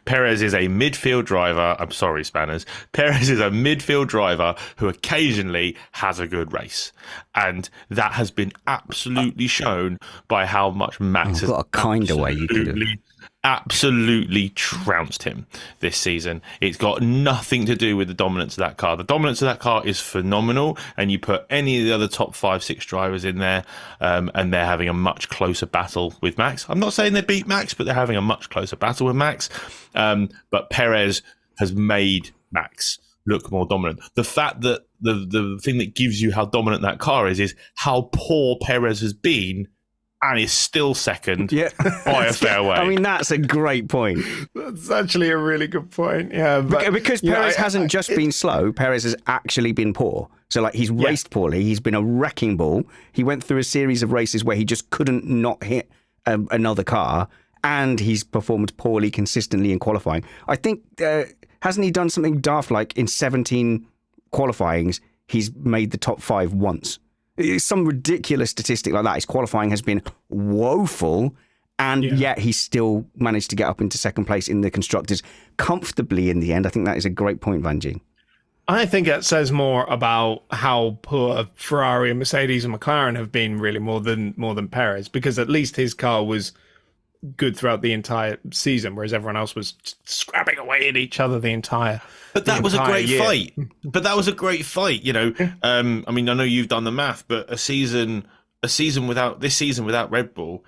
Perez is a midfield driver. I'm sorry, Spanners. Perez is a midfield driver who occasionally has a good race. And that has been absolutely shown by how much Max has got a kinder way you could have. Absolutely trounced him this season. It's got nothing to do with the dominance of that car. The dominance of that car is phenomenal, and you put any of the other top 5-6 drivers in there, and they're having a much closer battle with Max. I'm not saying they beat Max, but they're having a much closer battle with Max. But Perez has made Max look more dominant. The fact that the thing that gives you how dominant that car is how poor Perez has been, and is still second by a fair way. I mean, that's a great point. That's actually a really good point. Yeah, but, because Perez hasn't just been slow. Perez has actually been poor. So, like, he's raced poorly. He's been a wrecking ball. He went through a series of races where he just couldn't not hit another car, and he's performed poorly consistently in qualifying. I think, hasn't he done something daft, like in 17 qualifyings, he's made the top 5 once? It's some ridiculous statistic like that. His qualifying has been woeful, and yet he still managed to get up into second place in the constructors comfortably in the end. I think that is a great point, Vangeen. I think it says more about how poor Ferrari and Mercedes and McLaren have been, really, more than Perez, because at least his car was good throughout the entire season, whereas everyone else was scrapping away at each other the entire. But that was a great year. fight. But that was a great fight. You know, I mean, I know you've done the math, but this season without Red Bull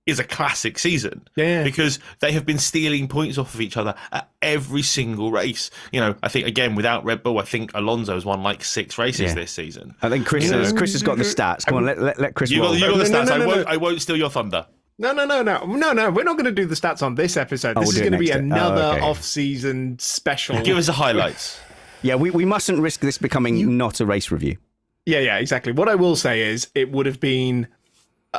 is a classic season. Yeah. Because they have been stealing points off of each other at every single race. You know, I think, again, without Red Bull, I think Alonso has won like 6 races this season. I think Chris has got the stats. Come on, let Chris roll. You got the stats. No. I won't steal your thunder. No. We're not going to do the stats on this episode. This is going to be another off-season special. Give us the highlights. Yeah, we mustn't risk this becoming not a race review. Yeah, exactly. What I will say is it would have been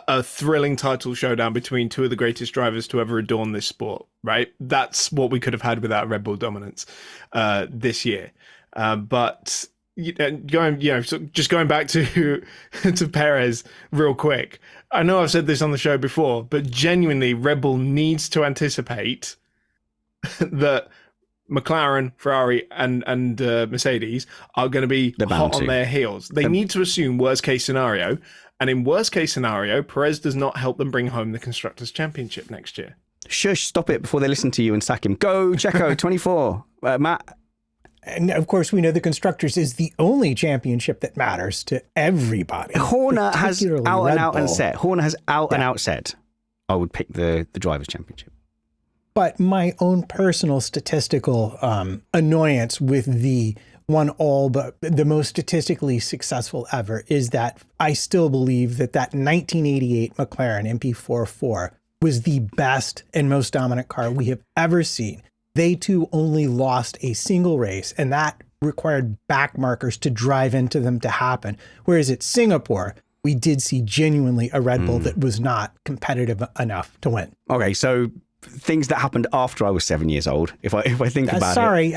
a thrilling title showdown between two of the greatest drivers to ever adorn this sport, right? That's what we could have had without Red Bull dominance this year. But just going back to Perez real quick. I know I've said this on the show before, but genuinely, Red Bull needs to anticipate that McLaren, Ferrari, and Mercedes are going to be hot on their heels. They need to assume worst case scenario, and in worst case scenario, Perez does not help them bring home the Constructors' Championship next year. Shush! Stop it before they listen to you and sack him. Go, Checo, 24. Matt. And of course, we know the Constructors is the only championship that matters to everybody. Horner has out and out Bull. and said. Horner has out and out said, I would pick the Drivers' Championship. But my own personal statistical annoyance with the but the most statistically successful ever is that I still believe that 1988 McLaren MP44 was the best and most dominant car we have ever seen. They too only lost a single race, and that required back markers to drive into them to happen. Whereas at Singapore, we did see genuinely a Red Bull that was not competitive enough to win. Okay, so things that happened after I was 7 years old, if I think about it. Sorry,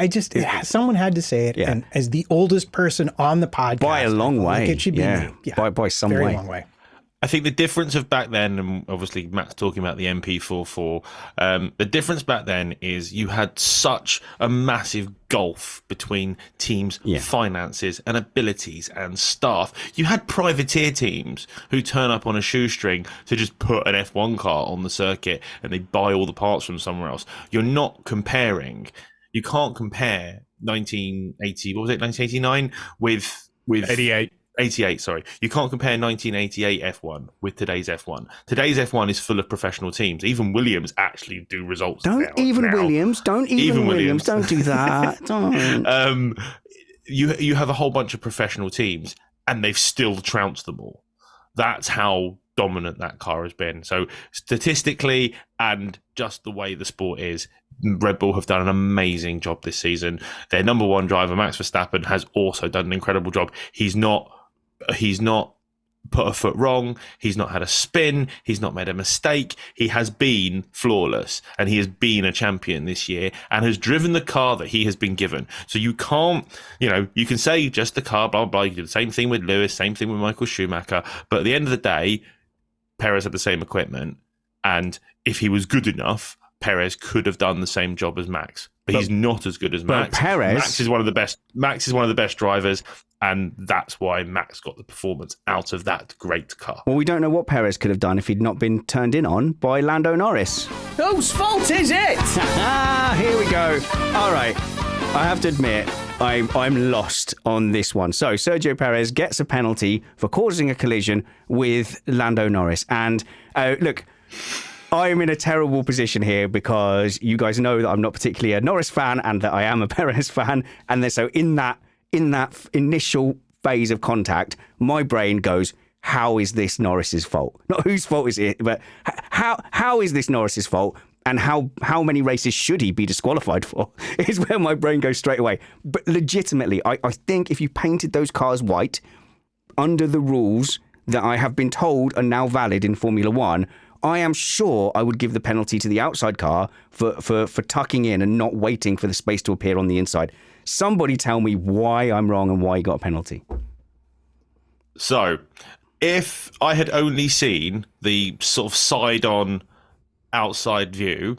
someone had to say it, and as the oldest person on the podcast, By a long way. It should be me. By some very way. long way. I think the difference of back then, and obviously Matt's talking about the MP44, the difference back then is you had such a massive gulf between teams' finances and abilities and staff. You had privateer teams who turn up on a shoestring to just put an F1 car on the circuit and they buy all the parts from somewhere else. You can't compare 1989 with 88, sorry. You can't compare 1988 F1 with today's F1. Today's F1 is full of professional teams. Even Williams actually do results. Don't even Williams do that. Don't. You have a whole bunch of professional teams and they've still trounced them all. That's how dominant that car has been. So statistically and just the way the sport is, Red Bull have done an amazing job this season. Their number one driver, Max Verstappen, has also done an incredible job. He's not put a foot wrong. He's not had a spin. He's not made a mistake. He has been flawless, and he has been a champion this year and has driven the car that he has been given. So you can't, you can say just the car, blah, blah, blah. You do the same thing with Lewis, same thing with Michael Schumacher. But at the end of the day, Perez had the same equipment. And if he was good enough, Perez could have done the same job as Max. But he's not as good as Max. Max is one of the best. Max is one of the best drivers, and that's why Max got the performance out of that great car. Well, we don't know what Perez could have done if he'd not been turned in on by Lando Norris. Whose fault is it? Here we go. All right. I have to admit, I'm lost on this one. So Sergio Perez gets a penalty for causing a collision with Lando Norris. And look, I'm in a terrible position here because you guys know that I'm not particularly a Norris fan and that I am a Perez fan. And then so in that initial phase of contact, my brain goes, how is this Norris's fault? Not whose fault is it, but how is this Norris's fault? And how many races should he be disqualified for is where my brain goes straight away. But legitimately, I think if you painted those cars white under the rules that I have been told are now valid in Formula One, I am sure I would give the penalty to the outside car for tucking in and not waiting for the space to appear on the inside. Somebody tell me why I'm wrong and why he got a penalty. So, if I had only seen the sort of side-on outside view,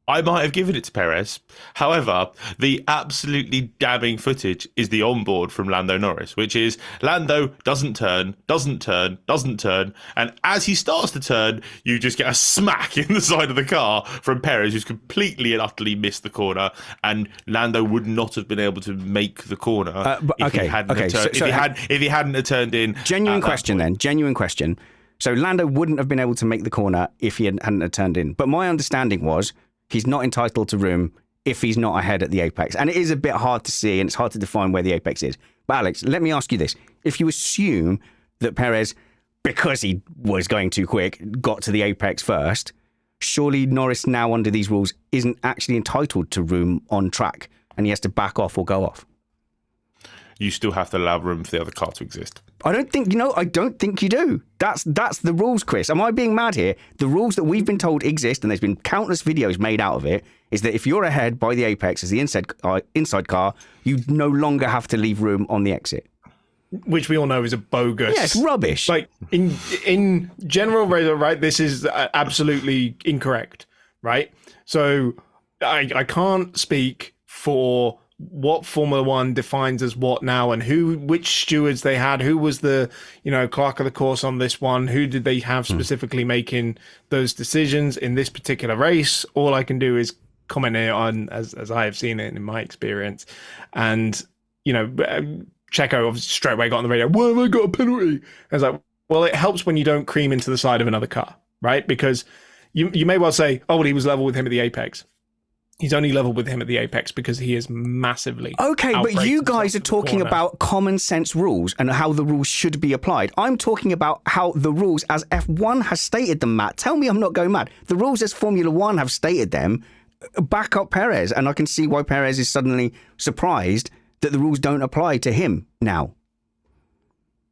I might have given it to Perez. However, the absolutely damning footage is the onboard from Lando Norris, which is Lando doesn't turn, and as he starts to turn, you just get a smack in the side of the car from Perez, who's completely and utterly missed the corner, and Lando would not have been able to make the corner if he hadn't turned in. Genuine question. So Lando wouldn't have been able to make the corner if he hadn't turned in. But my understanding was he's not entitled to room if he's not ahead at the apex. And it is a bit hard to see and it's hard to define where the apex is. But Alex, let me ask you this. If you assume that Perez, because he was going too quick, got to the apex first, surely Norris now under these rules isn't actually entitled to room on track and he has to back off or go off. You still have to allow room for the other car to exist. I don't think you do. That's the rules, Chris. Am I being mad here? The rules that we've been told exist, and there's been countless videos made out of it, is that if you're ahead by the apex as the inside car, you no longer have to leave room on the exit. Which we all know is a bogus. Yeah, it's rubbish. Like in general, right? This is absolutely incorrect, right? So I can't speak for what Formula One defines as what now and which stewards they had, who was the, clerk of the course on this one, who did they have specifically making those decisions in this particular race. All I can do is comment here on as I have seen it in my experience. And, Checo straight away got on the radio, why have I got a penalty? I was like, well, it helps when you don't cream into the side of another car, right? Because you may well say, oh, well, he was level with him at the apex. He's only level with him at the apex because he is massively. Okay, but you guys are talking about common sense rules and how the rules should be applied. I'm talking about how the rules as F1 has stated them, Matt. Tell me I'm not going mad. The rules as Formula One have stated them back up Perez, and I can see why Perez is suddenly surprised that the rules don't apply to him now.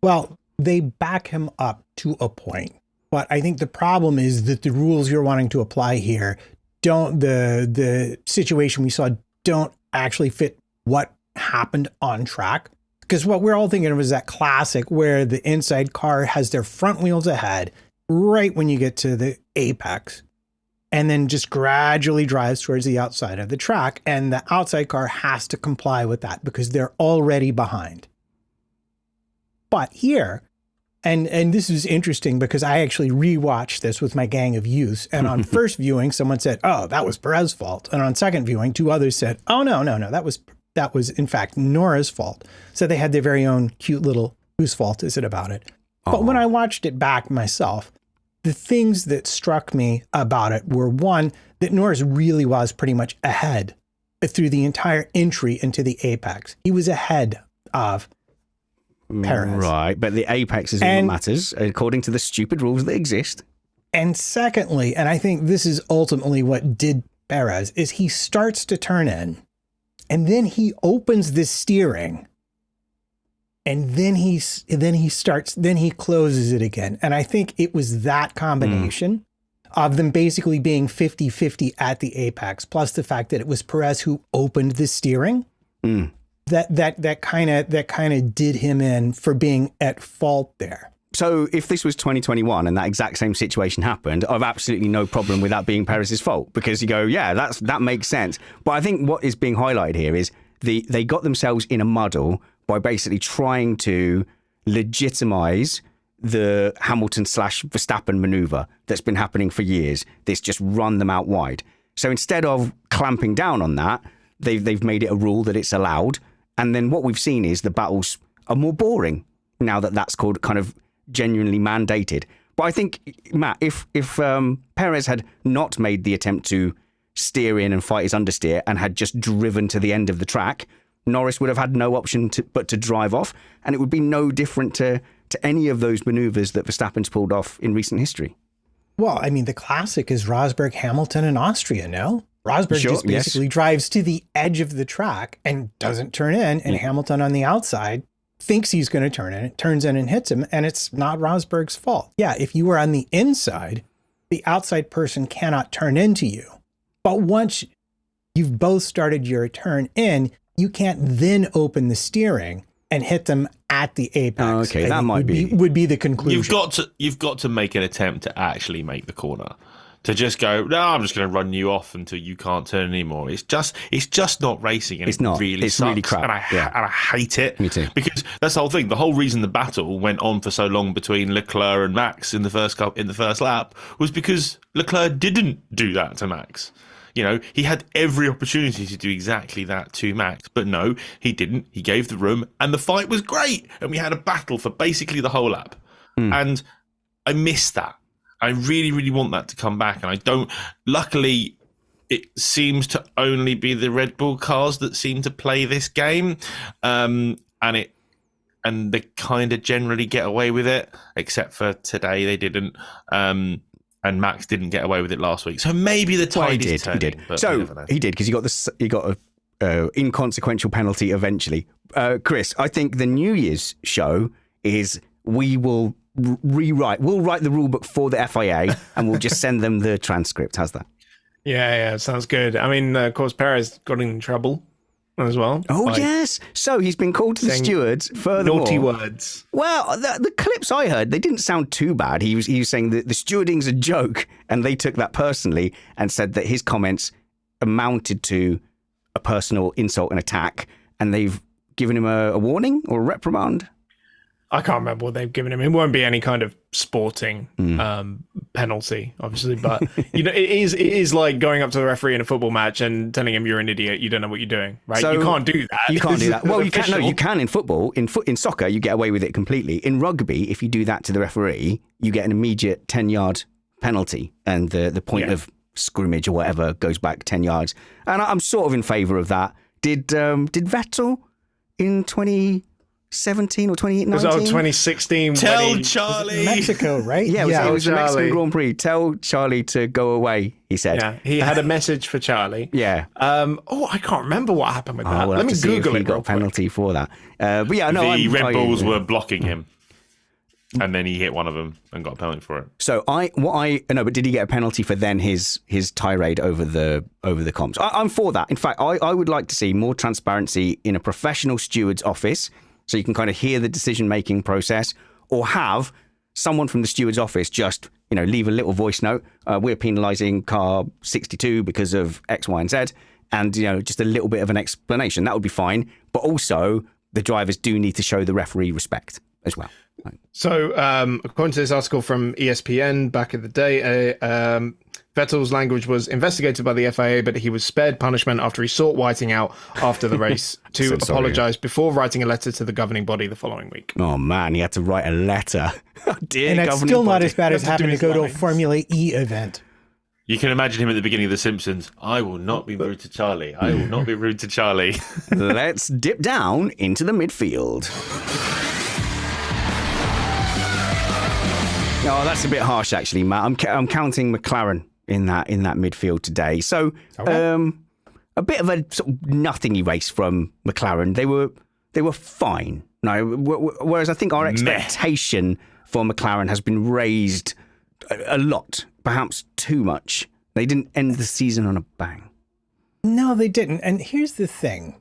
Well, they back him up to a point. But I think the problem is that the rules you're wanting to apply here the situation we saw don't actually fit what happened on track. Because what we're all thinking of is that classic where the inside car has their front wheels ahead right when you get to the apex and then just gradually drives towards the outside of the track. And the outside car has to comply with that because they're already behind. But here, and this is interesting because I actually rewatched this with my gang of youths. And on first viewing, someone said, oh, that was Perez's fault. And on second viewing, two others said, oh, no, that was in fact Nora's fault. So they had their very own cute little, whose fault is it about it? But when I watched it back myself, the things that struck me about it were, one, that Norris really was pretty much ahead through the entire entry into the apex. He was ahead of Perez. Right, but the apex is all that matters, according to the stupid rules that exist. And secondly, and I think this is ultimately what did Perez, is he starts to turn in, and then he opens the steering, and then he closes it again. And I think it was that combination of them basically being 50-50 at the apex, plus the fact that it was Perez who opened the steering. That kind of did him in for being at fault there. So if this was 2021 and that exact same situation happened, I've absolutely no problem with that being Perez's fault, because you go, yeah, that makes sense. But I think what is being highlighted here is they got themselves in a muddle by basically trying to legitimize the Hamilton/Verstappen maneuver that's been happening for years. This just run them out wide. So instead of clamping down on that, they've made it a rule that it's allowed. And then what we've seen is the battles are more boring now that that's called kind of genuinely mandated. But I think, Matt, if Perez had not made the attempt to steer in and fight his understeer and had just driven to the end of the track, Norris would have had no option but to drive off. And it would be no different to any of those maneuvers that Verstappen's pulled off in recent history. Well, I mean, the classic is Rosberg, Hamilton, and Austria, no? Rosberg just basically drives to the edge of the track and doesn't turn in, and Hamilton on the outside thinks he's going to turn in, turns in and hits him, and it's not Rosberg's fault. Yeah, if you were on the inside, the outside person cannot turn into you. But once you've both started your turn in, you can't then open the steering and hit them at the apex. Oh, okay, I that think might would be the conclusion. You've got to make an attempt to actually make the corner. To just go, no, I'm just going to run you off until you can't turn anymore. It's just not racing, and it's not. Really it's sucks, really crap, and I hate it. Me too. Because that's the whole thing. The whole reason the battle went on for so long between Leclerc and Max in the first lap was because Leclerc didn't do that to Max. You know, he had every opportunity to do exactly that to Max, but no, he didn't. He gave the room, and the fight was great, and we had a battle for basically the whole lap. And I miss that. I really, really want that to come back, and I don't. Luckily, it seems to only be the Red Bull cars that seem to play this game, and they kind of generally get away with it, except for today they didn't, and Max didn't get away with it last week. So maybe the tide is turning. He did. But So he did because he got a inconsequential penalty eventually. Chris, I think the New Year's show is we will. We'll write the rule book for the FIA and we'll just send them the transcript. How's that? Yeah, sounds good. I mean, of course, Perez got in trouble as well. Oh, yes. So he's been called to the stewards. Furthermore, naughty words. Well, the clips I heard, they didn't sound too bad. He was saying that the stewarding's a joke, and they took that personally and said that his comments amounted to a personal insult and attack, and they've given him a warning or a reprimand. I can't remember what they've given him. It won't be any kind of sporting penalty, obviously, but you know, it is like going up to the referee in a football match and telling him you're an idiot, you don't know what you're doing, right? So you can't do that. You can't do that. Well, you can. No, you can in football. In soccer, you get away with it completely. In rugby, if you do that to the referee, you get an immediate 10-yard penalty, and the point of scrimmage or whatever goes back 10 yards. And I'm sort of in favour of that. Did Vettel in 2017 or 2019? Was that 2016? Tell Charlie. Mexico, right? Yeah, it was the Mexican Grand Prix. Tell Charlie to go away, he said. Yeah, he had a message for Charlie. Yeah. I can't remember what happened with that. We'll Let me Google if he it. got a penalty for that. But yeah, no. The Red Bulls were blocking him, and then he hit one of them and got a penalty for it. So but did he get a penalty for then his tirade over the comms? I'm for that. In fact, I would like to see more transparency in a professional steward's office, so you can kind of hear the decision-making process, or have someone from the steward's office just, leave a little voice note. We're penalising car 62 because of X, Y, and Z, and, just a little bit of an explanation. That would be fine. But also, the drivers do need to show the referee respect as well. Right. So, according to this article from ESPN back in the day, Vettel's language was investigated by the FIA, but he was spared punishment after he sought Whiting out after the race to apologise before writing a letter to the governing body the following week. Oh, man, he had to write a letter. Dear and it's still not as bad as having to go to a lines. Formula E event. You can imagine him at the beginning of The Simpsons. I will not be rude to Charlie. I will not be rude to Charlie. Let's dip down into the midfield. Oh, that's a bit harsh, actually, Matt. I'm counting McLaren in that midfield today. So, a bit of a sort of nothingy race from McLaren. They were fine. No, whereas I think our expectation for McLaren has been raised a lot, perhaps too much. They didn't end the season on a bang. No, they didn't. And here's the thing.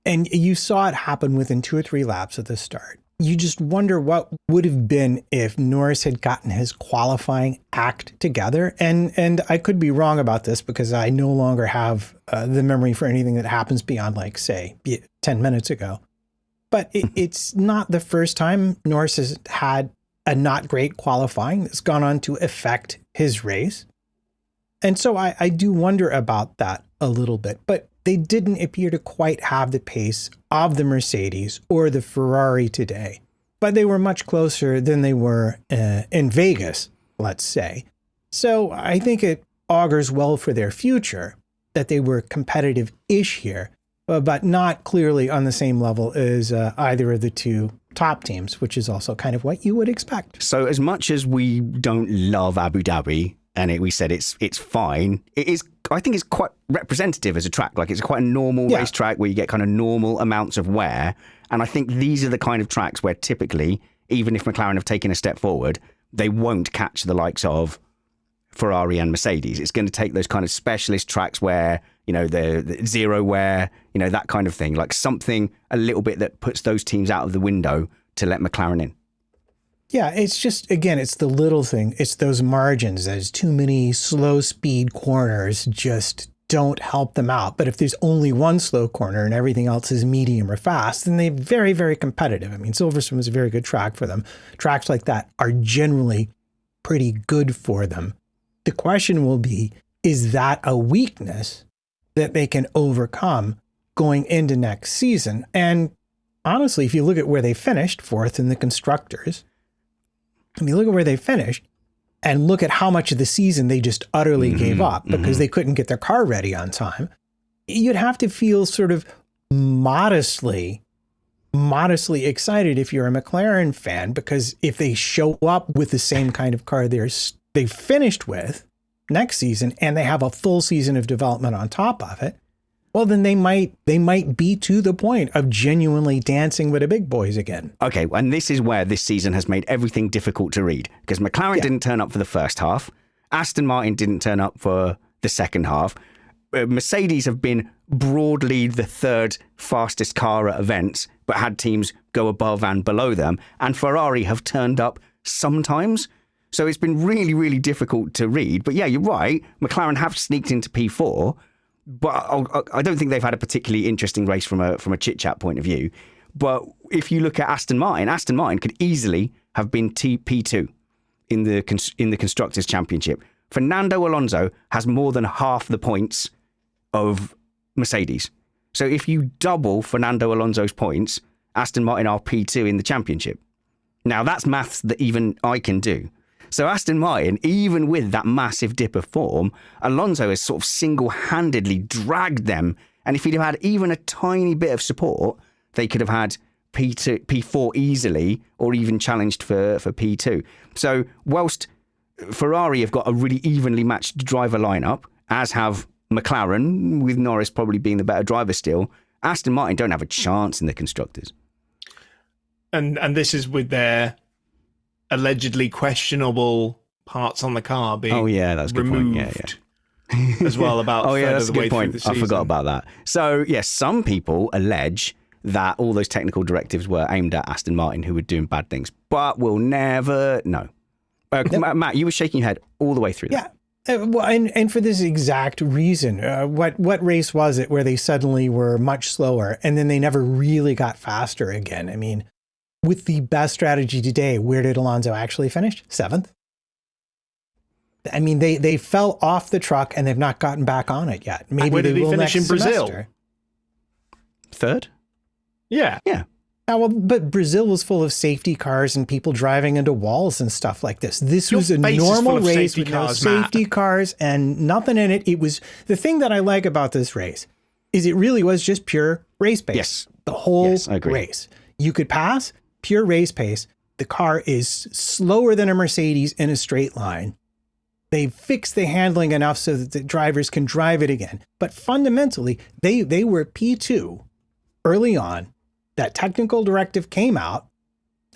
And you saw it happen within 2 or 3 laps at the start. You just wonder what would have been if Norris had gotten his qualifying act together. And I could be wrong about this because I no longer have the memory for anything that happens beyond, like, say, 10 minutes ago. But it's not the first time Norris has had a not great qualifying that's gone on to affect his race. And so I do wonder about that a little bit. But they didn't appear to quite have the pace of the Mercedes or the Ferrari today. But they were much closer than they were in Vegas, let's say. So I think it augurs well for their future that they were competitive-ish here, but not clearly on the same level as either of the two top teams, which is also kind of what you would expect. So as much as we don't love Abu Dhabi, and we said it's fine, it is. I think it's quite representative as a track. Like, it's quite a normal racetrack where you get kind of normal amounts of wear. And I think these are the kind of tracks where typically, even if McLaren have taken a step forward, they won't catch the likes of Ferrari and Mercedes. It's going to take those kind of specialist tracks where the zero wear, that kind of thing, like something a little bit that puts those teams out of the window to let McLaren in. Yeah, it's just, again, it's the little thing. It's those margins. There's too many slow speed corners just don't help them out. But if there's only one slow corner and everything else is medium or fast, then they're very, very competitive. I mean, Silverstone was a very good track for them. Tracks like that are generally pretty good for them. The question will be, is that a weakness that they can overcome going into next season? And honestly, if you look at where they finished, fourth in the constructors, if you look at where they finished and look at how much of the season they just utterly gave up because they couldn't get their car ready on time, you'd have to feel sort of modestly excited if you're a McLaren fan, because if they show up with the same kind of car they finished with next season and they have a full season of development on top of it, well, then they might be to the point of genuinely dancing with the big boys again. Okay, and this is where this season has made everything difficult to read, because McLaren didn't turn up for the first half. Aston Martin didn't turn up for the second half. Mercedes have been broadly the third fastest car at events, but had teams go above and below them. And Ferrari have turned up sometimes. So it's been really, really difficult to read. But yeah, you're right. McLaren have sneaked into P4. But I don't think they've had a particularly interesting race from a chit-chat point of view. But if you look at Aston Martin could easily have been P2 in the Constructors' Championship. Fernando Alonso has more than half the points of Mercedes. So if you double Fernando Alonso's points, Aston Martin are P2 in the championship. Now, that's maths that even I can do. So Aston Martin, even with that massive dip of form, Alonso has sort of single-handedly dragged them. And if he'd have had even a tiny bit of support, they could have had P4 easily, or even challenged for P2. So whilst Ferrari have got a really evenly matched driver lineup, as have McLaren, with Norris probably being the better driver still, Aston Martin don't have a chance in the Constructors. And this is with their allegedly questionable parts on the car being that's a good removed point. Yeah. as well about that's the a good way point. through the season. I forgot about that. So, yes, some people allege that all those technical directives were aimed at Aston Martin, who were doing bad things, but we'll never know. Matt, you were shaking your head all the way through that. Well, and for this exact reason, what race was it where they suddenly were much slower and then they never really got faster again? I mean, with the best strategy today, where did Alonso actually finish? 7th. I mean, they fell off the truck and they've not gotten back on it yet. Maybe where did they he will finish next in Brazil? semester. 3rd? Yeah. Yeah. Well, but Brazil was full of safety cars and people driving into walls and stuff like this. This was a normal race with no safety cars and nothing in it. It was the thing that I like about this race is it really was just pure race pace. Yes. The whole I agree. race. You could pass pure race pace. The car is slower than a Mercedes in a straight line. They fixed the handling enough so that the drivers can drive it again. But fundamentally, they were P2 early on. That technical directive came out,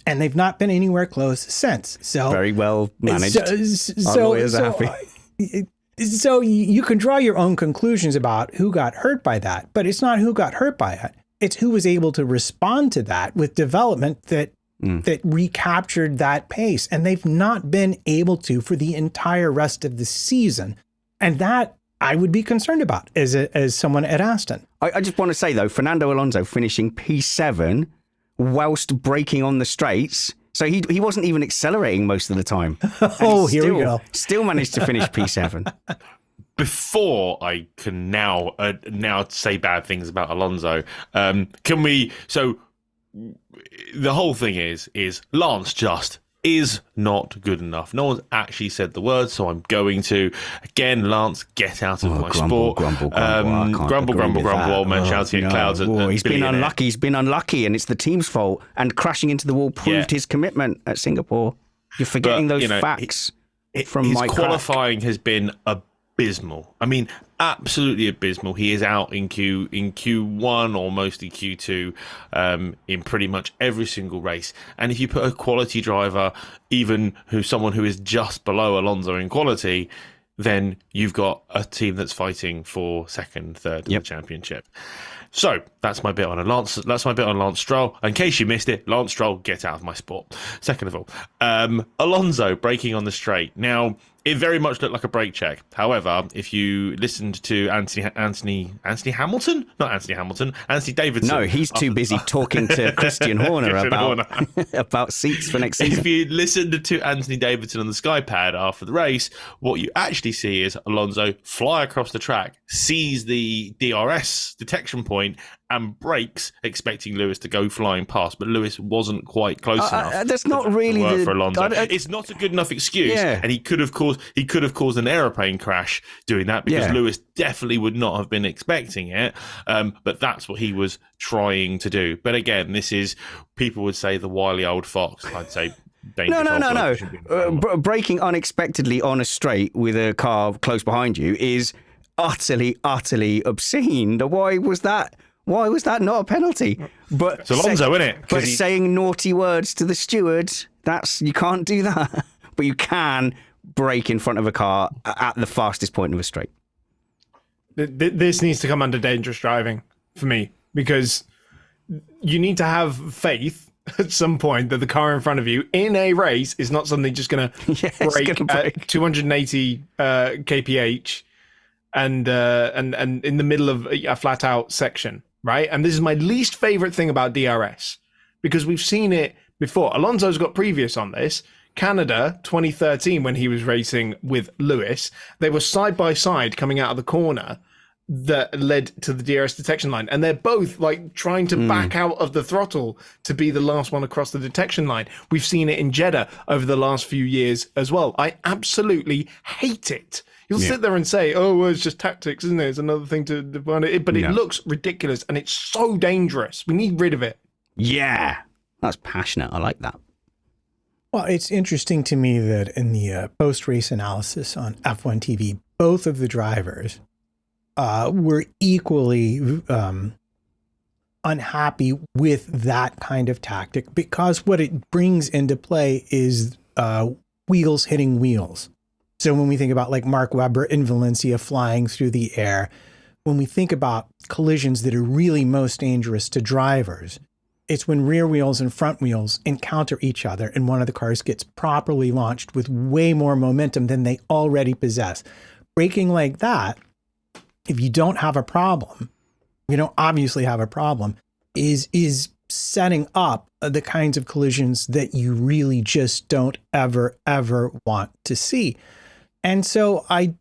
and they've not been anywhere close since. So very well managed. Our lawyers are happy. So you can draw your own conclusions about who got hurt by that, but it's not who got hurt by it. It's who was able to respond to that with development that recaptured that pace. And they've not been able to for the entire rest of the season. And that I would be concerned about as someone at Aston. I just want to say, though, Fernando Alonso finishing P7 whilst braking on the straights. So he wasn't even accelerating most of the time. Here we go. Still managed to finish P7. Before I can now say bad things about Alonso, can we? So the whole thing is Lance just is not good enough. No one's actually said the word, so I'm going to. Again, Lance, get out of my sport. Grumble. Old man shouting at clouds. He's been unlucky. He's been unlucky, and it's the team's fault. And crashing into the wall proved his commitment at Singapore. You're forgetting those facts from Mike Crack. His qualifying has been abysmal. I mean, absolutely abysmal. He is out in Q1 or mostly Q2 in pretty much every single race. And if you put a quality driver, even someone who is just below Alonso in quality, then you've got a team that's fighting for second, third in the championship. So that's my bit on Lance. That's my bit on Lance Stroll. In case you missed it, Lance Stroll, get out of my sport. Second of all, Alonso braking on the straight. Now, it very much looked like a brake check. However, if you listened to Anthony Hamilton, not Anthony Hamilton, Anthony Davidson. No, he's too busy talking to Christian Horner about seats for next season. If you listened to Anthony Davidson on the Sky Pad after the race, what you actually see is Alonso fly across the track, sees the DRS detection point, and brakes, expecting Lewis to go flying past, but Lewis wasn't quite close enough. That's not really for Alonso. It's not a good enough excuse, and he could have caused an aeroplane crash doing that, because Lewis definitely would not have been expecting it. But that's what he was trying to do. But again, this is, people would say, the wily old fox. I'd say. No. Braking unexpectedly on a straight with a car close behind you is utterly obscene. Why was that not a penalty? But it's Alonso, isn't it? But saying naughty words to the steward, you can't do that. But you can brake in front of a car at the fastest point of a straight. This needs to come under dangerous driving for me, because you need to have faith at some point that the car in front of you in a race is not suddenly just going to brake at 280 kph and in the middle of a flat out section, right? And this is my least favorite thing about DRS, because we've seen it before. Alonso's got previous on this. Canada 2013, when he was racing with Lewis, they were side by side coming out of the corner that led to the DRS detection line, and they're both like trying to back out of the throttle to be the last one across the detection line. We've seen it in Jeddah over the last few years as well. I absolutely hate it. You'll sit there and say, oh, well, it's just tactics, isn't it? It's another thing to define it. But it looks ridiculous, and it's so dangerous. We need rid of it. Yeah, that's passionate. I like that. Well, it's interesting to me that in the post-race analysis on F1 TV, both of the drivers were equally unhappy with that kind of tactic, because what it brings into play is wheels hitting wheels. So when we think about like Mark Webber in Valencia flying through the air, when we think about collisions that are really most dangerous to drivers, it's when rear wheels and front wheels encounter each other and one of the cars gets properly launched with way more momentum than they already possess. Braking like that, if you don't have a problem, you don't obviously have a problem, is setting up the kinds of collisions that you really just don't ever want to see. And so I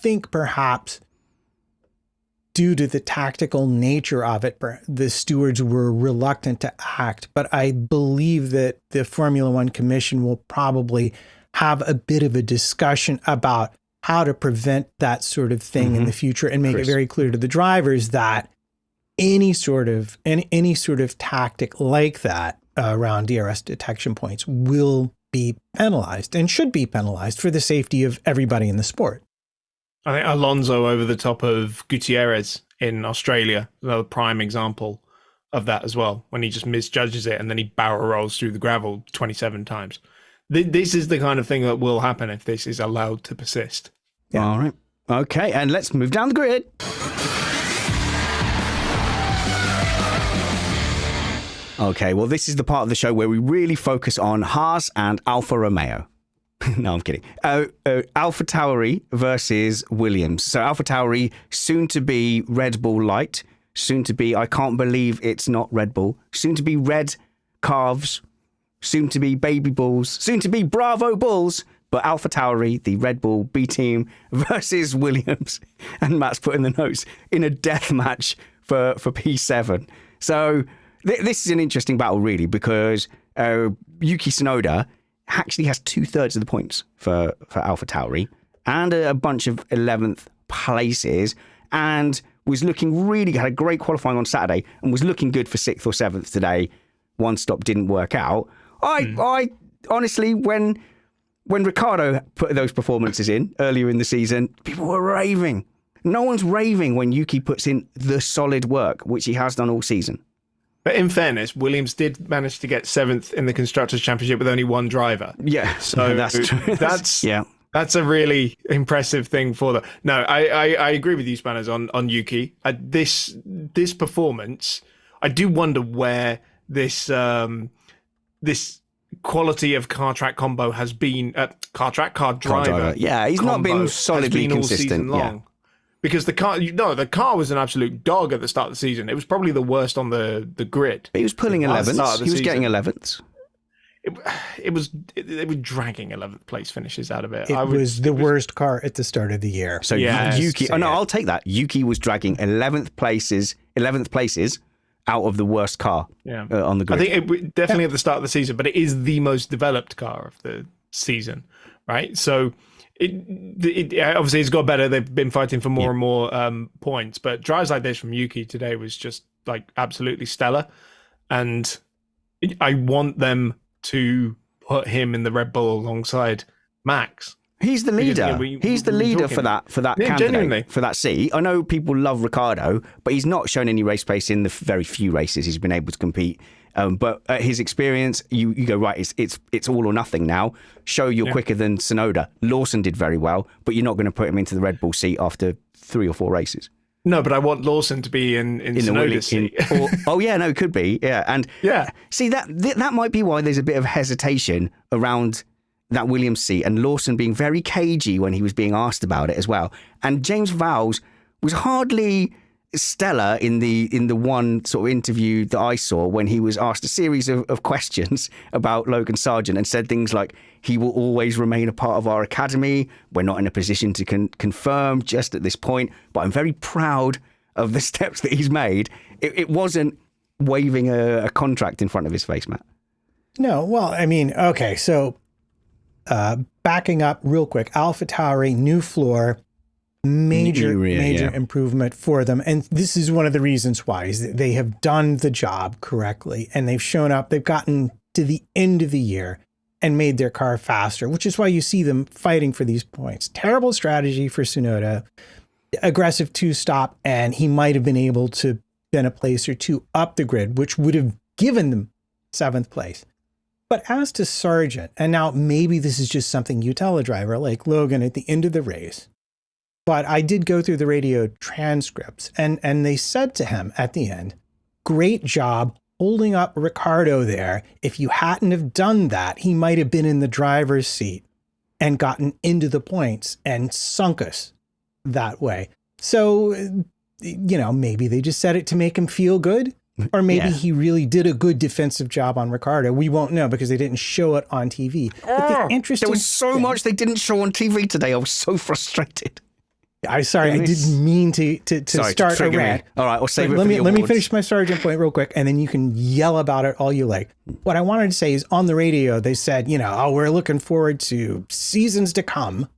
think perhaps due to the tactical nature of it, the stewards were reluctant to act. But I believe that the Formula One Commission will probably have a bit of a discussion about how to prevent that sort of thing in the future, and make it very clear to the drivers that any sort of tactic like that around DRS detection points will be penalized and should be penalized for the safety of everybody in the sport. I think Alonso over the top of Gutierrez in Australia, another prime example of that as well, when he just misjudges it and then he barrel rolls through the gravel 27 times. This is the kind of thing that will happen if this is allowed to persist. Yeah. All right. Okay, and let's move down the grid. Okay, well, this is the part of the show where we really focus on Haas and Alfa Romeo. No, I'm kidding. AlphaTauri versus Williams. So AlphaTauri, soon to be Red Bull Light, soon to be, I can't believe it's not Red Bull, soon to be Red Calves, soon to be Baby Bulls, soon to be Bravo Bulls, but AlphaTauri, the Red Bull B team, versus Williams. And Matt's put in the notes, in a death match for P7. So this is an interesting battle, really, because Yuki Tsunoda actually has 2/3 of the points for AlphaTauri and a bunch of 11th places, and was looking really good, had a great qualifying on Saturday and was looking good for 6th or 7th today. One stop didn't work out. I honestly, when Ricciardo put those performances in earlier in the season, people were raving. No one's raving when Yuki puts in the solid work, which he has done all season. But in fairness, Williams did manage to get 7th in the Constructors' Championship with only one driver. Yeah, so that's true. That's That's a really impressive thing for them. No, I agree with you, Spanners, on Yuki. This performance, I do wonder where this this quality of car track combo has been. Car driver. Yeah, he's not been solidly consistent. Yeah. Because the car was an absolute dog at the start of the season. It was probably the worst on the grid. He was pulling 11th. He was getting 11th. It was dragging 11th place finishes out of it. It was the worst car at the start of the year. So Yuki, I'll take that. Yuki was dragging 11th places out of the worst car on the grid. I think it definitely at the start of the season, but it is the most developed car of the season, right? So it obviously it's got better. They've been fighting for more and more points, but drives like this from Yuki today was just like absolutely stellar, and I want them to put him in the Red Bull alongside Max. He's the leader. He's the leader for that candidate, genuinely. For that seat. I know people love Ricciardo, but he's not shown any race pace in the very few races he's been able to compete. But at his experience, you go, right, it's all or nothing now. Show you're quicker than Tsunoda. Lawson did very well, but you're not going to put him into the Red Bull seat after 3 or 4 races. No, but I want Lawson to be in Tsunoda's seat. It could be. Yeah. And see, that might be why there's a bit of hesitation around that Williams seat, and Lawson being very cagey when he was being asked about it as well. And James Vowles was hardly stellar in the one sort of interview that I saw when he was asked a series of questions about Logan Sargent and said things like, he will always remain a part of our academy. We're not in a position to confirm just at this point, but I'm very proud of the steps that he's made. It wasn't waving a contract in front of his face, Matt. No, well, I mean, okay, so backing up real quick, AlphaTauri, new floor, major improvement for them. And this is one of the reasons why is that they have done the job correctly, and they've shown up, they've gotten to the end of the year and made their car faster, which is why you see them fighting for these points. Terrible strategy for Tsunoda, aggressive 2-stop, and he might have been able to been a place or two up the grid, which would have given them 7th place. But as to Sargent, and now maybe this is just something you tell a driver like Logan at the end of the race, but I did go through the radio transcripts, and they said to him at the end, great job holding up Ricciardo there. If you hadn't have done that, he might have been in the driver's seat and gotten into the points and sunk us that way. So, maybe they just said it to make him feel good. Or maybe he really did a good defensive job on Ricciardo. We won't know because they didn't show it on TV. But the interesting there was so much they didn't show on TV today. I was so frustrated. I didn't mean to start a rant. All right, I'll save it. Let me finish my Sargent point real quick, and then you can yell about it all you like. What I wanted to say is on the radio, they said, we're looking forward to seasons to come.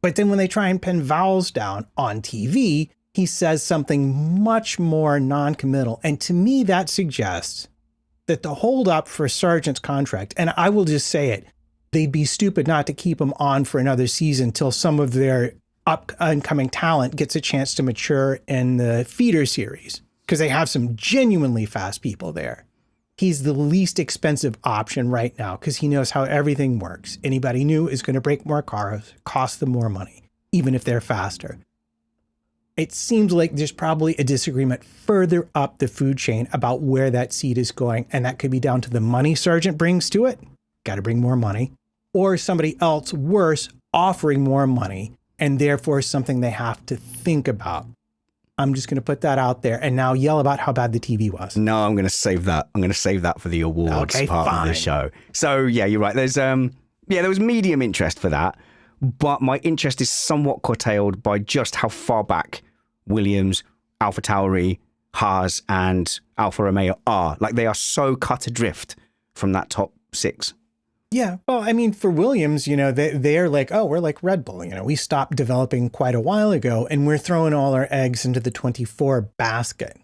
But then when they try and pin Vowles down on TV, he says something much more non-committal. And to me, that suggests that the holdup for Sargent's contract, and I will just say it, they'd be stupid not to keep him on for another season till some of their upcoming talent gets a chance to mature in the feeder series, because they have some genuinely fast people there. He's the least expensive option right now because he knows how everything works. Anybody new is going to break more cars, cost them more money, even if they're faster. It seems like there's probably a disagreement further up the food chain about where that seat is going, and that could be down to the money Sargent brings to it, got to bring more money, or somebody else worse offering more money, and therefore something they have to think about. I'm just going to put that out there and now yell about how bad the TV was. No, I'm going to save that. I'm going to save that for the awards part of the show. So yeah, you're right. There's there was medium interest for that, but my interest is somewhat curtailed by just how far back Williams, AlphaTauri, Haas, and Alfa Romeo are. Like, they are so cut adrift from that top 6. Yeah, well, I mean, for Williams, they're like, oh, we're like Red Bull. We stopped developing quite a while ago, and we're throwing all our eggs into the 24 basket.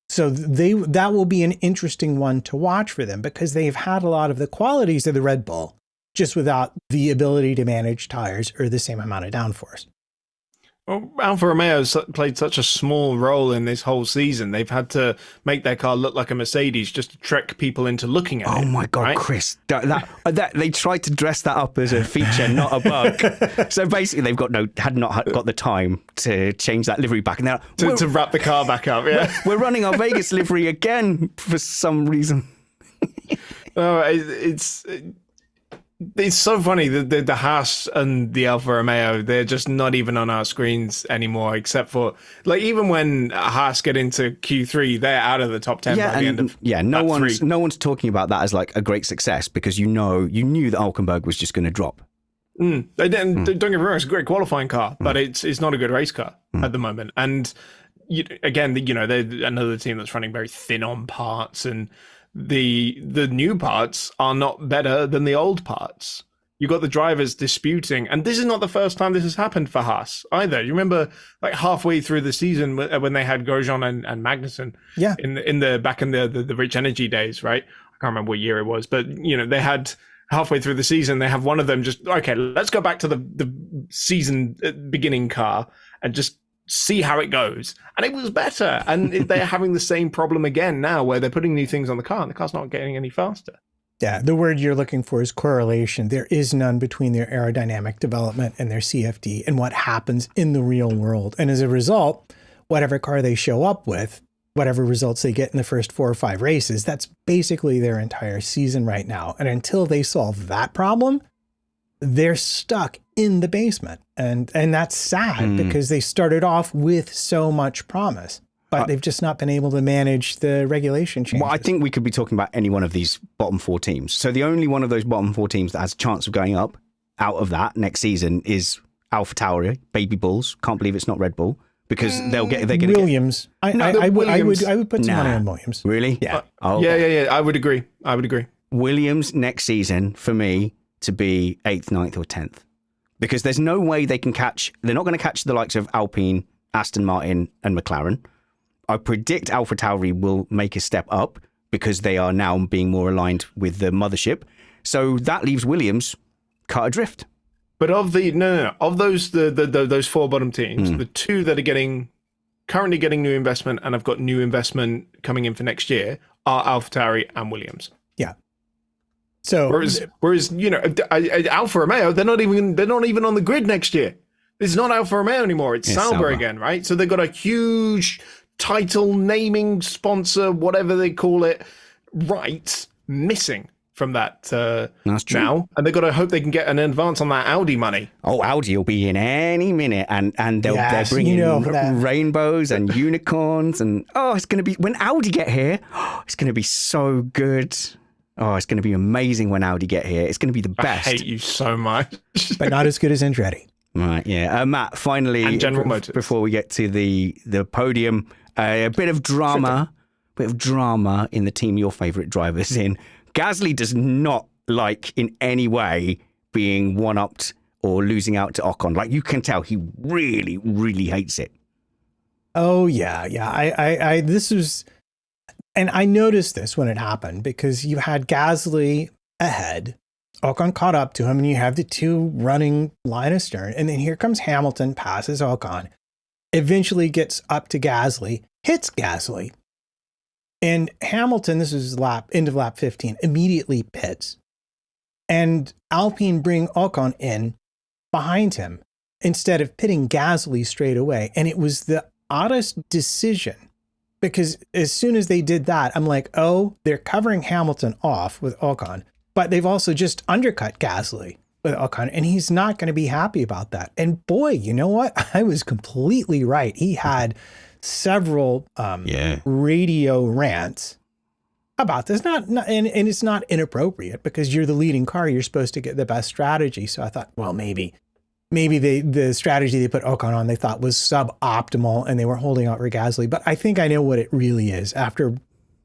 So that will be an interesting one to watch for them because they've had a lot of the qualities of the Red Bull, just without the ability to manage tires or the same amount of downforce. Well, Alfa Romeo's played such a small role in this whole season. They've had to make their car look like a Mercedes just to trick people into looking at it. Oh my God, right? Chris! That they tried to dress that up as a feature, not a bug. So basically, they've had not got the time to change that livery back, and they're like, To wrap the car back up. Yeah, we're running our Vegas livery again for some reason. oh, it's so funny. The Haas and the Alfa Romeo, they're just not even on our screens anymore, except for like even when Haas get into Q3, they're out of the top 10 by the end of no lap one's talking about that as like a great success because you knew that Hülkenberg was just going to drop. Don't get me wrong, it's a great qualifying car, but it's not a good race car at the moment. And again, they're another team that's running very thin on parts, and the new parts are not better than the old parts. You got the drivers disputing, and this is not the first time this has happened for Haas either. You remember, like halfway through the season when they had Grosjean and Magnussen, in the Rich Energy days, right? I can't remember what year it was, but they had halfway through the season, they have one of them just okay. Let's go back to the season beginning car and just see how it goes, and it was better. And they're having the same problem again now, where they're putting new things on the car, and the car's not getting any faster. Yeah, the word you're looking for is correlation. There is none between their aerodynamic development and their CFD and what happens in the real world. And as a result, whatever car they show up with, whatever results they get in the first 4 or 5 races, that's basically their entire season right now. And until they solve that problem, they're stuck in the basement. And that's sad because they started off with so much promise, but they've just not been able to manage the regulation changes. Well, I think we could be talking about any one of these bottom 4 teams. So the only one of those bottom 4 teams that has a chance of going up out of that next season is AlphaTauri, Baby Bulls. Can't believe it's not Red Bull because they're going to get Williams. I would put some money on Williams. Really? Yeah. Oh, Yeah. I would agree. Williams next season for me to be 8th, 9th or 10th. Because there's no way they're not going to catch the likes of Alpine, Aston Martin and McLaren. I predict AlphaTauri will make a step up because they are now being more aligned with the mothership. So that leaves Williams cut adrift. But of those those 4 bottom teams, the 2 that are currently getting new investment and have got new investment coming in for next year are AlphaTauri and Williams. Yeah. So whereas Alfa Romeo, they're not even on the grid next year. It's not Alfa Romeo anymore. It's Sauber again, right? So they've got a huge title, naming, sponsor, whatever they call it, rights missing from that That's true. now. And they've got to hope they can get an advance on that Audi money. Oh, Audi will be in any minute, and they're bringing rainbows and unicorns, and it's going to be when Audi get here. It's going to be so good. Oh, it's going to be amazing when Audi get here. It's going to be the best. I hate you so much, but not as good as Andretti. Right, yeah. Matt, finally, and General Motors. Before we get to the podium, a bit of drama in the team your favourite driver's in. Gasly does not like in any way being one-upped or losing out to Ocon. Like you can tell, he really, really hates it. Oh yeah. I this was, and I noticed this when it happened because you had Gasly ahead. Ocon caught up to him, and you have the 2 running line astern. And then here comes Hamilton, passes Ocon, eventually gets up to Gasly, hits Gasly. And Hamilton, this is end of lap 15, immediately pits. And Alpine bring Ocon in behind him instead of pitting Gasly straight away. And it was the oddest decision because as soon as they did that, I'm like, oh, they're covering Hamilton off with Ocon. But they've also just undercut Gasly with Ocon, and he's not going to be happy about that. And boy, you know what? I was completely right. He had several radio rants about this. And it's not inappropriate because you're the leading car. You're supposed to get the best strategy. So I thought, well, maybe the strategy they put Ocon on they thought was suboptimal, and they were holding out for Gasly. But I think I know what it really is after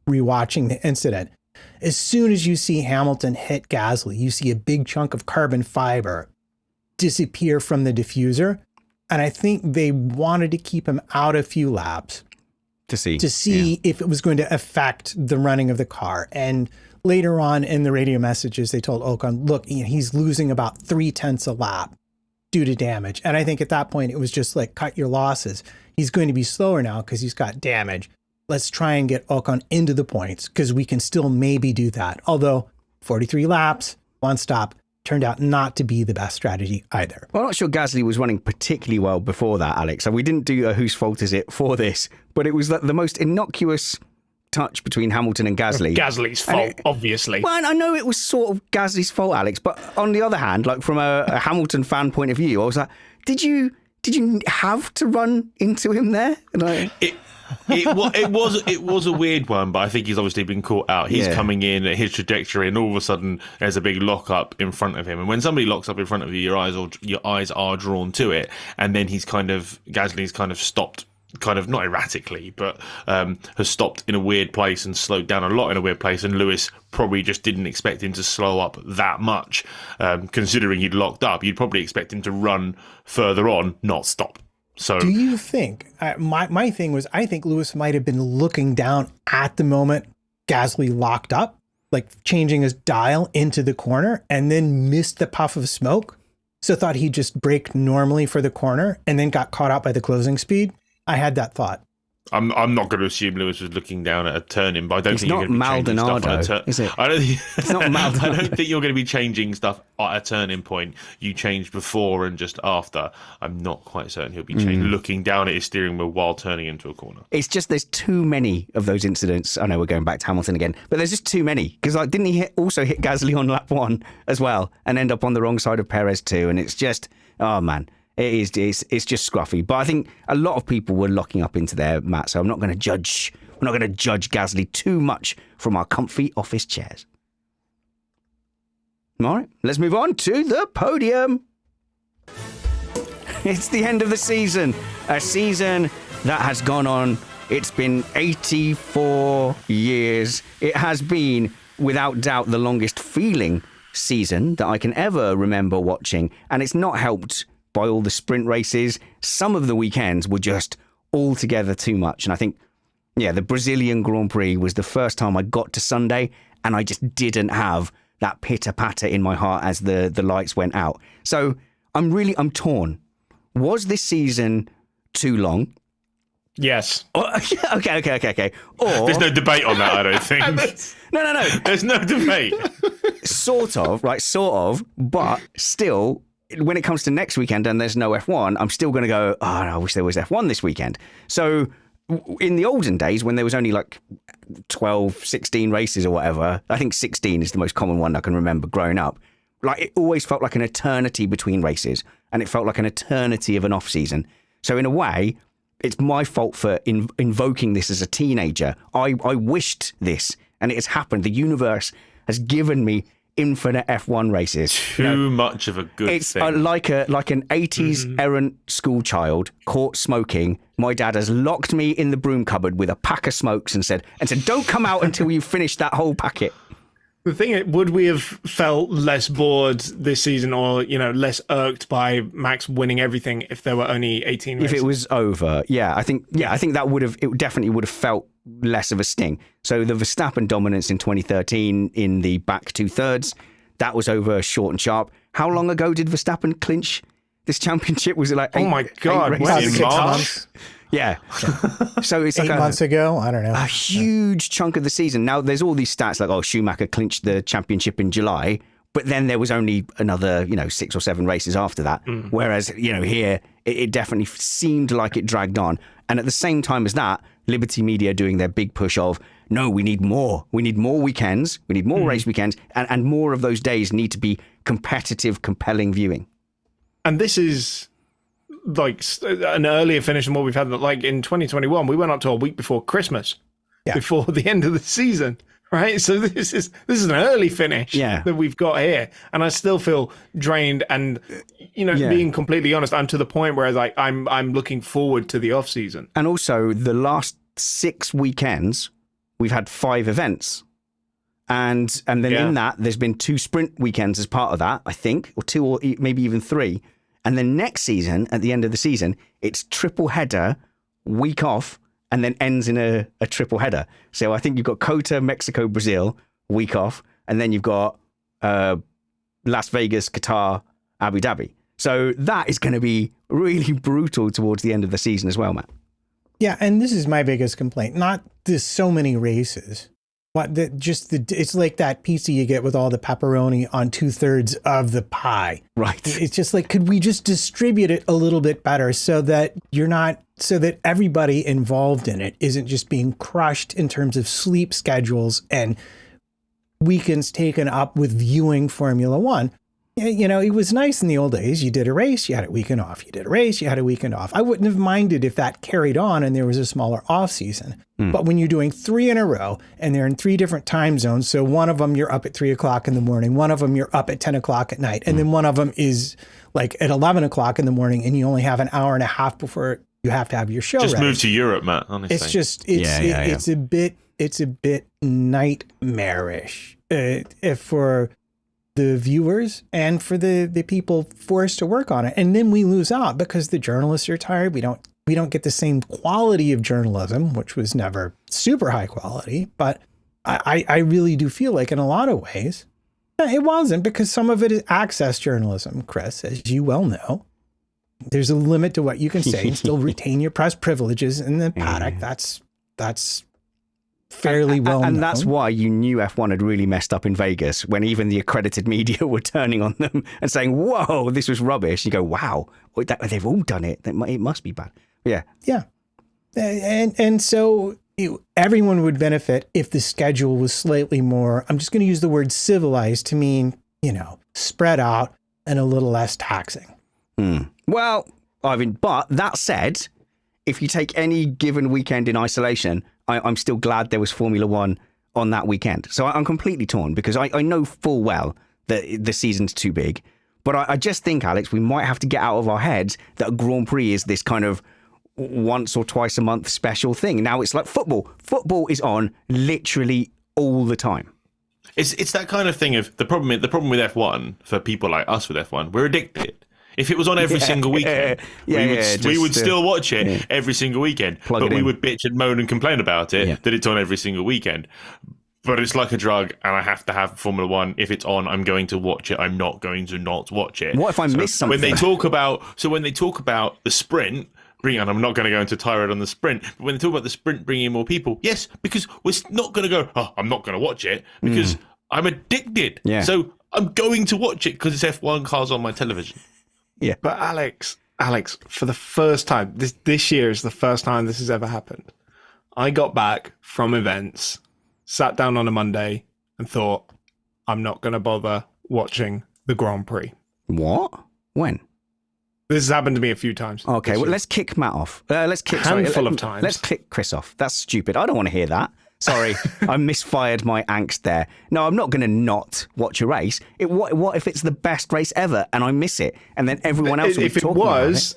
rewatching the incident. As soon as you see Hamilton hit Gasly, you see a big chunk of carbon fiber disappear from the diffuser. And I think they wanted to keep him out a few laps to see if it was going to affect the running of the car. And later on in the radio messages, they told Ocon, look, he's losing about 0.3 a lap due to damage. And I think at that point, it was just like, cut your losses. He's going to be slower now because he's got damage. Let's try and get Ocon into the points because we can still maybe do that. Although 43 laps, one stop, turned out not to be the best strategy either. Well, I'm not sure Gasly was running particularly well before that, Alex. So we didn't do a whose fault is it for this, but it was the most innocuous touch between Hamilton and Gasly. Gasly's fault, obviously. Well, I know it was sort of Gasly's fault, Alex, but on the other hand, like from a Hamilton fan point of view, I was like, did you have to run into him there? Like, it was a weird one, but I think he's obviously been caught out. He's coming in at his trajectory, and all of a sudden there's a big lock up in front of him. And when somebody locks up in front of you, your eyes are drawn to it. And then Gasly's kind of stopped, kind of not erratically, but has stopped in a weird place and slowed down a lot in a weird place. And Lewis probably just didn't expect him to slow up that much, considering he'd locked up. You'd probably expect him to run further on, not stop. So, do you think, my thing was, I think Lewis might have been looking down at the moment Gasly locked up, like changing his dial into the corner, and then missed the puff of smoke. So thought he'd just brake normally for the corner and then got caught out by the closing speed. I had that thought. I'm not going to assume Lewis was looking down at a turning, but I don't think you're going to be changing stuff on a turn. Is it? It's not Maldonado. I don't think you're going to be changing stuff at a turning point. You changed before and just after. I'm not quite certain he'll be looking down at his steering wheel while turning into a corner. It's just there's too many of those incidents. I know we're going back to Hamilton again, but there's just too many. Because didn't he also hit Gasly on lap 1 as well and end up on the wrong side of Perez too? And it's just, oh man. It's just scruffy. But I think a lot of people were locking up into there, Matt, so I'm not going to judge. We're not going to judge Gasly too much from our comfy office chairs. All right, let's move on to the podium. It's the end of the season. A season that has gone on. It's been 84 years. It has been, without doubt, the longest feeling season that I can ever remember watching. And it's not helped by all the sprint races. Some of the weekends were just altogether too much. And I think, the Brazilian Grand Prix was the first time I got to Sunday and I just didn't have that pitter-patter in my heart as the lights went out. So I'm torn. Was this season too long? Yes. Okay. Or there's no debate on that, I don't think. No. There's no debate. Sort of, but still, when it comes to next weekend and there's no F1, I'm still going to go, I wish there was F1 this weekend. So in the olden days, when there was only like 12, 16 races or whatever, I think 16 is the most common one I can remember growing up. Like, it always felt like an eternity between races, and it felt like an eternity of an off season. So in a way, it's my fault for invoking this as a teenager. I wished this, and it has happened. The universe has given me infinite F1 races. Too much of a good thing. It's like an 80s errant school child caught smoking. My dad has locked me in the broom cupboard with a pack of smokes and said, don't come out until you finish that whole packet. The thing is, would we have felt less bored this season, or less irked by Max winning everything if there were only 18 races? If it was over, I think that it definitely would have felt less of a sting. So the Verstappen dominance in 2013 in the back 2/3, that was over short and sharp. How long ago did Verstappen clinch this championship? Was it like oh my God, in March? Yeah. So it's 8 like months ago. I don't know. A huge chunk of the season. Now there's all these stats like, Schumacher clinched the championship in July, but then there was only another, 6 or 7 races after that. Whereas, here it definitely seemed like it dragged on. And at the same time as that, Liberty Media doing their big push of, no, we need more. We need more weekends. We need more race weekends. And more of those days need to be competitive, compelling viewing. And this is like an earlier finish than what we've had. Like in 2021, we went up to a week before Christmas, before the end of the season, right? So this is an early finish that we've got here, and I still feel drained. And being completely honest, I'm to the point where I'm looking forward to the off season. And also, the last 6 weekends, we've had 5 events. And then in that, there's been 2 sprint weekends as part of that, I think, or 2 or maybe even 3. And then next season, at the end of the season, it's triple header, week off, and then ends in a triple header. So I think you've got COTA, Mexico, Brazil, week off, and then you've got Las Vegas, Qatar, Abu Dhabi. So that is going to be really brutal towards the end of the season as well, Matt. Yeah, and this is my biggest complaint. Not there's so many races, but it's like that pizza you get with all the pepperoni on 2/3 of the pie. Right. It's just like, could we just distribute it a little bit better so that so that everybody involved in it isn't just being crushed in terms of sleep schedules and weekends taken up with viewing Formula One. You know, it was nice in the old days. You did a race, you had a weekend off. You did a race, you had a weekend off. I wouldn't have minded if that carried on and there was a smaller off season. But when you're doing 3 in a row and they're in 3 different time zones, so one of them you're up at 3 o'clock in the morning, one of them you're up at 10 o'clock at night, and then one of them is like at 11 o'clock in the morning, and you only have an hour and a half before you have to have your show Just ready. move to Europe, Matt. Honestly, It's just it's a bit nightmarish for the viewers and for the people forced to work on it. And then we lose out because the journalists are tired. We don't get the same quality of journalism, which was never super high quality. But I really do feel like in a lot of ways, it wasn't, because some of it is access journalism, Chris, as you well know. There's a limit to what you can say and still retain your press privileges in the paddock. That's fairly well known. And that's why you knew F1 had really messed up in Vegas, when even the accredited media were turning on them and saying, whoa, this was rubbish. You go, wow, they've all done it. It must be bad. Yeah. Yeah. And so everyone would benefit if the schedule was slightly more, I'm just going to use the word civilized to mean, spread out and a little less taxing. Well, Ivan, but that said, if you take any given weekend in isolation, I'm still glad there was Formula One on that weekend. So I'm completely torn, because I know full well that the season's too big. But I just think, Alex, we might have to get out of our heads that a Grand Prix is this kind of once or twice a month special thing. Now it's like football. Football is on literally all the time. It's that kind of thing of the problem with F1 for people like us with F1, we're addicted. If it was on every single weekend, we would still watch it every single weekend. But we would bitch and moan and complain about it that it's on every single weekend. But it's like a drug, and I have to have Formula One. If it's on, I'm going to watch it. I'm not going to not watch it. What if I miss something? When they talk about the sprint, and I'm not going to go into tirade on the sprint, but when they talk about the sprint bringing in more people, yes, because we're not going to go, I'm not going to watch it, because I'm addicted. Yeah. So I'm going to watch it because it's F1 cars on my television. Yeah. But Alex, for the first time, this year is the first time this has ever happened. I got back from events, sat down on a Monday and thought, I'm not going to bother watching the Grand Prix. What? When? This has happened to me a few times. Okay, well, let's kick Matt off. Let's kick handful of times. Let's kick Chris off. That's stupid. I don't want to hear that. Sorry, I misfired my angst there. No, I'm not going to not watch a race. What if it's the best race ever and I miss it, and then everyone else will be talking about it?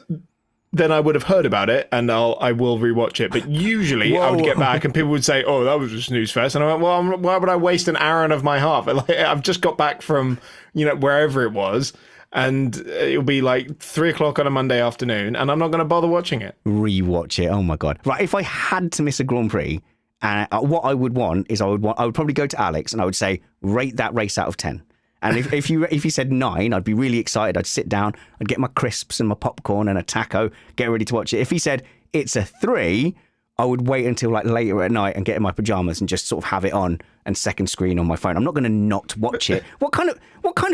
Then I would have heard about it, and I will rewatch it. But usually I would get back and people would say, "Oh, that was a snooze fest," and I went, "Well, why would I waste an hour of my half? I've just got back from wherever it was." And it'll be like 3 o'clock on a Monday afternoon, and I'm not going to bother watching it. Rewatch it. Oh my God. Right. If I had to miss a Grand Prix, what I would want is I would probably go to Alex and I would say, rate that race out of 10. And if you said 9, I'd be really excited. I'd sit down, I'd get my crisps and my popcorn and a taco, get ready to watch it. If he said it's a 3, I would wait until like later at night and get in my pajamas and just sort of have it on and second screen on my phone. I'm not going to not watch it. What kind of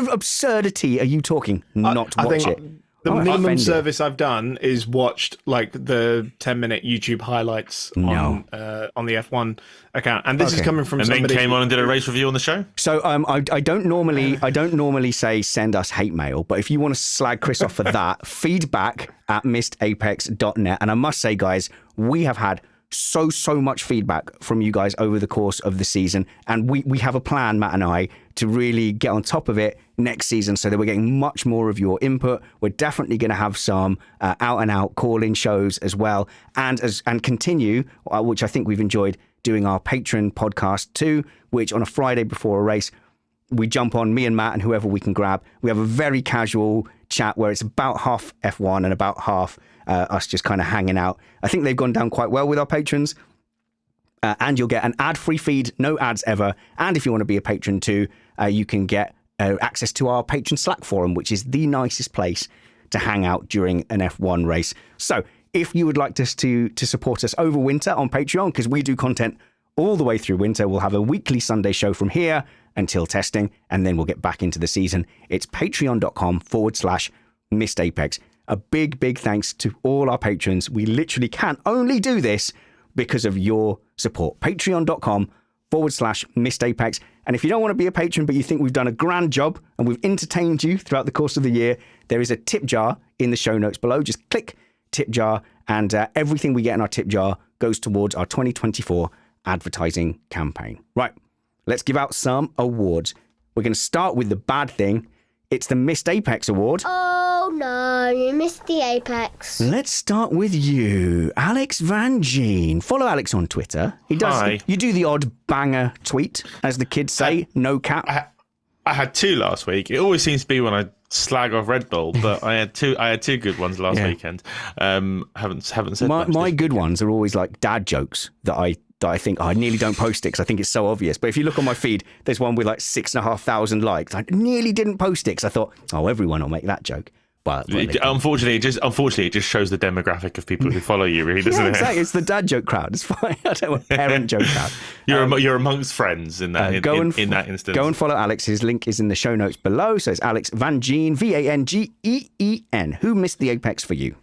absurdity are you talking? Not watch it. The minimum service I've done is watched like the 10-minute YouTube highlights on the F1 account, and this is coming from somebody. And then came on and did a race review on the show. So I don't normally say send us hate mail, but if you want to slag Chris off for that, feedback@missedapex.net. And I must say, guys, we have had so much feedback from you guys over the course of the season, and we have a plan, Matt and I, to really get on top of it next season so that we're getting much more of your input. We're definitely going to have some out and out call-in shows as well, and continue, which I think we've enjoyed, doing our Patreon podcast too, which on a Friday before a race we jump on, me and Matt and whoever we can grab. We have a very casual chat where it's about half F1 and about half us just kind of hanging out. I think they've gone down quite well with our patrons. And you'll get an ad-free feed, no ads ever. And if you want to be a patron too, you can get access to our patron Slack forum, which is the nicest place to hang out during an F1 race. So if you would like us to support us over winter on Patreon, because we do content all the way through winter, we'll have a weekly Sunday show from here until testing, and then we'll get back into the season. It's patreon.com/Missed Apex. A big thanks to all our patrons. We literally can only do this because of your support. Patreon.com/Missed Apex. And if you don't want to be a patron, but you think we've done a grand job and we've entertained you throughout the course of the year, there is a tip jar in the show notes below. Just click tip jar, and everything we get in our tip jar goes towards our 2024 advertising campaign. Right, let's give out some awards. We're going to start with the bad thing. It's the Missed Apex Award. Oh no, you missed the apex. Let's start with you, Alex Vangeen. Follow Alex on Twitter. He does. Hi. You do the odd banger tweet, as the kids say. No cap. I had two last week. It always seems to be when I slag off Red Bull, but I had two good ones last weekend. Haven't said my good ones are always like dad jokes that I think I nearly don't post it because I think it's so obvious. But if you look on my feed, there's one with like 6,500 likes. I nearly didn't post it because I thought, oh, everyone will make that joke. But unfortunately, it just shows the demographic of people who follow you, really, doesn't exactly. It's the dad joke crowd. It's fine. I don't want parent joke crowd. You're amongst friends in that in that instance. Go and follow Alex. His link is in the show notes below. So it's Alex Vangeen, Vangeen. Who missed the apex for you?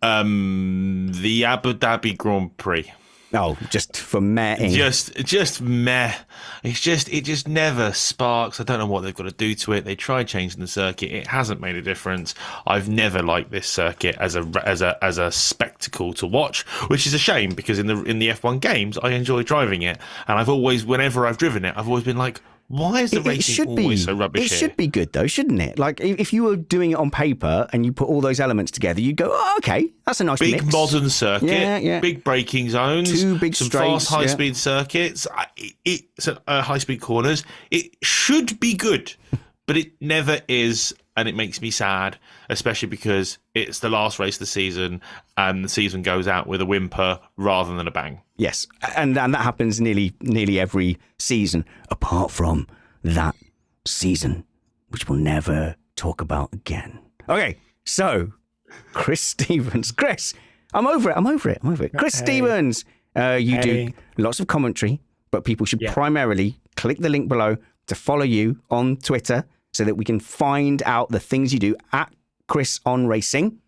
The Abu Dhabi Grand Prix. Oh, just for meh-ing. Just meh. It just never sparks. I don't know what they've got to do to it. They tried changing the circuit. It hasn't made a difference. I've never liked this circuit as a spectacle to watch, which is a shame because in the F1 games I enjoy driving it, and I've always, whenever I've driven it, I've always been like, why is the racing always so rubbish It here? should be good, though, shouldn't it? Like, if you were doing it on paper and you put all those elements together, you'd go, oh, okay, that's a nice Big mix. modern circuit, Yeah. big braking zones, Two big some straights, fast high-speed circuits, high-speed corners. It should be good, but it never is, and it makes me sad, especially because it's the last race of the season, and the season goes out with a whimper rather than a bang. Yes, and that happens nearly every season, apart from that season, which we'll never talk about again. Okay, so Chris Stevens. Chris, I'm over it. Chris Stevens, you do lots of commentary, but people should primarily click the link below to follow you on Twitter so that we can find out the things you do at Chris on Racing.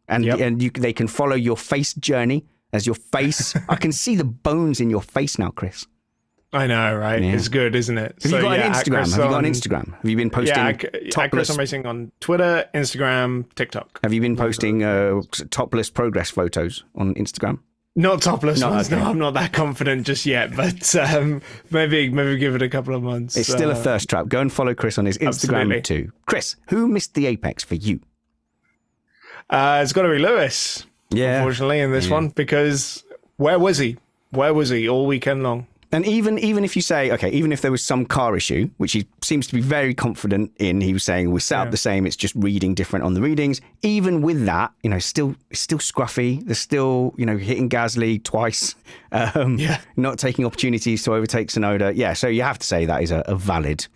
And they can follow your face journey as your face. I can see the bones in your face now, Chris. I know, right? Yeah. It's good, isn't it? Have you got an Instagram? Have you been posting Chris on Racing on Twitter, Instagram, TikTok. Have you been posting topless progress photos on Instagram? Not topless ones. Okay. No, I'm not that confident just yet, but maybe give it a couple of months. It's still a thirst trap. Go and follow Chris on his Instagram too. Chris, who missed the apex for you? It's got to be Lewis, unfortunately, in this one, because where was he? Where was he all weekend long? And even if you say, okay, even if there was some car issue, which he seems to be very confident in, he was saying we set up the same, it's just reading different on the readings. Even with that, still scruffy. They're still, hitting Gasly twice, not taking opportunities to overtake Tsunoda. Yeah, so you have to say that is a valid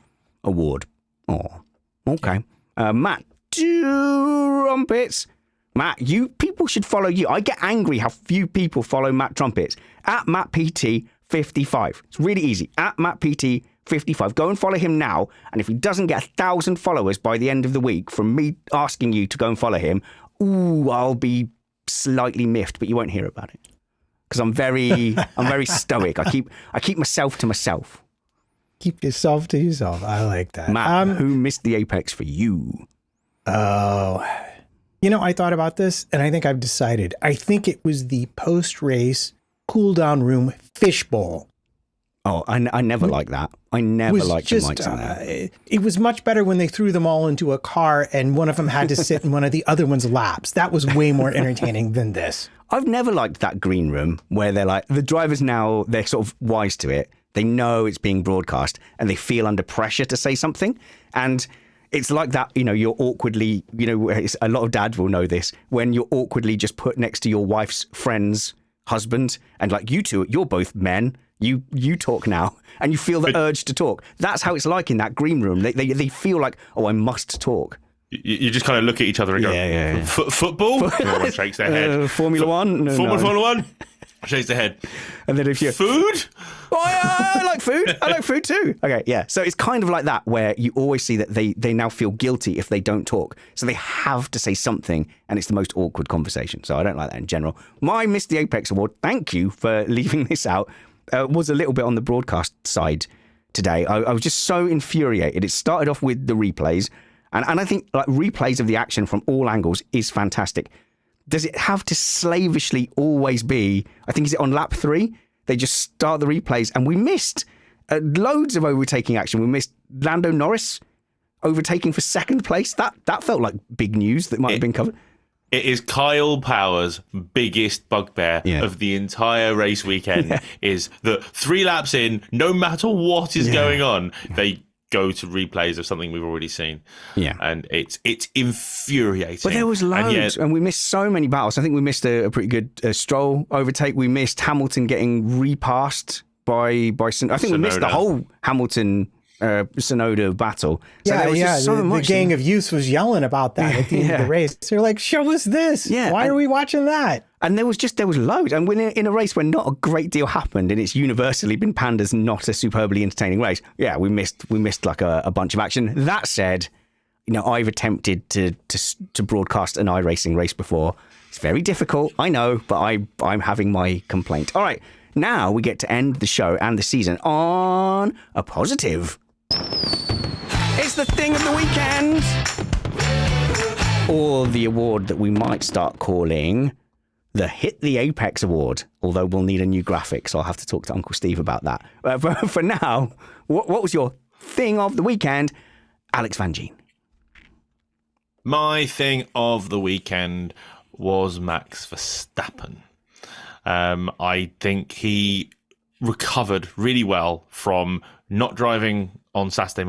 award. Oh, okay. Matt, Trumpets. Matt, people should follow you. I get angry how few people follow Matt Trumpets at MattPT55. It's really easy. At MattPT55. Go and follow him now. And if he doesn't get 1,000 followers by the end of the week from me asking you to go and follow him, I'll be slightly miffed, but you won't hear about it because I'm very stoic. I keep myself to myself. Keep yourself to yourself. I like that. Matt, who missed the apex for you? Oh, I thought about this and I think I've decided. I think it was the post-race cool down room fishbowl. Oh, I never liked that. I never liked the mics in there. It was much better when they threw them all into a car and one of them had to sit in one of the other one's laps. That was way more entertaining than this. I've never liked that green room where they're like, the drivers now, they're sort of wise to it. They know it's being broadcast and they feel under pressure to say something. And it's like that, you're awkwardly, a lot of dads will know this, when you're awkwardly just put next to your wife's friend's husband and like, you two, you're both men. You talk now, and you feel the urge to talk. That's how it's like in that green room. They feel like, I must talk. You just kind of look at each other and go, Yeah. Football? Everyone shakes their head. Formula One? No, Formula One? Shakes their head. And then if you Food? Oh, I like food. I like food too. Okay, yeah. So it's kind of like that where you always see that they now feel guilty if they don't talk. So they have to say something, and it's the most awkward conversation. So I don't like that in general. My Miss the Apex Award, thank you for leaving this out, was a little bit on the broadcast side today. I was just so infuriated. It started off with the replays, and I think like replays of the action from all angles is fantastic. Does it have to slavishly always be, I think, is it on lap 3? They just start the replays, and we missed loads of overtaking action. We missed Lando Norris overtaking for second place. That felt like big news that might have been covered. It is Kyle Power's biggest bugbear of the entire race weekend is that 3 laps in, no matter what is going on, they go to replays of something we've already seen. Yeah. And it's infuriating. But there was loads, and we missed so many battles. I think we missed a pretty good Stroll overtake. We missed Hamilton getting repassed by I think Sonoda. We missed the whole Hamilton Sonoda battle. So there was just so much. The gang of youths was yelling about that at the end of the race. They're like, show us this. Yeah, why are we watching that? And there was loads. And when in a race where not a great deal happened, and it's universally been panned as not a superbly entertaining race, we missed like a bunch of action. That said, I've attempted to broadcast an iRacing race before. It's very difficult, I know, but I'm having my complaint. All right, now we get to end the show and the season on a positive. It's the thing of the weekend, or the award that we might start calling the Hit the Apex Award, although we'll need a new graphic, so I'll have to talk to Uncle Steve about that. But for now, what was your thing of the weekend, Alex Vangeen? My thing of the weekend was Max Verstappen. I think he recovered really well from not driving on Friday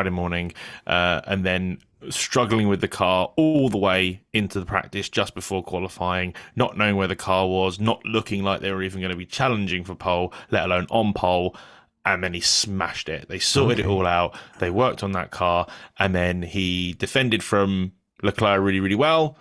morning, and then struggling with the car all the way into the practice just before qualifying, not knowing where the car was, not looking like they were even going to be challenging for pole, let alone on pole. And then he smashed it. They sorted it all out. They worked on that car, and then he defended from Leclerc really, really well.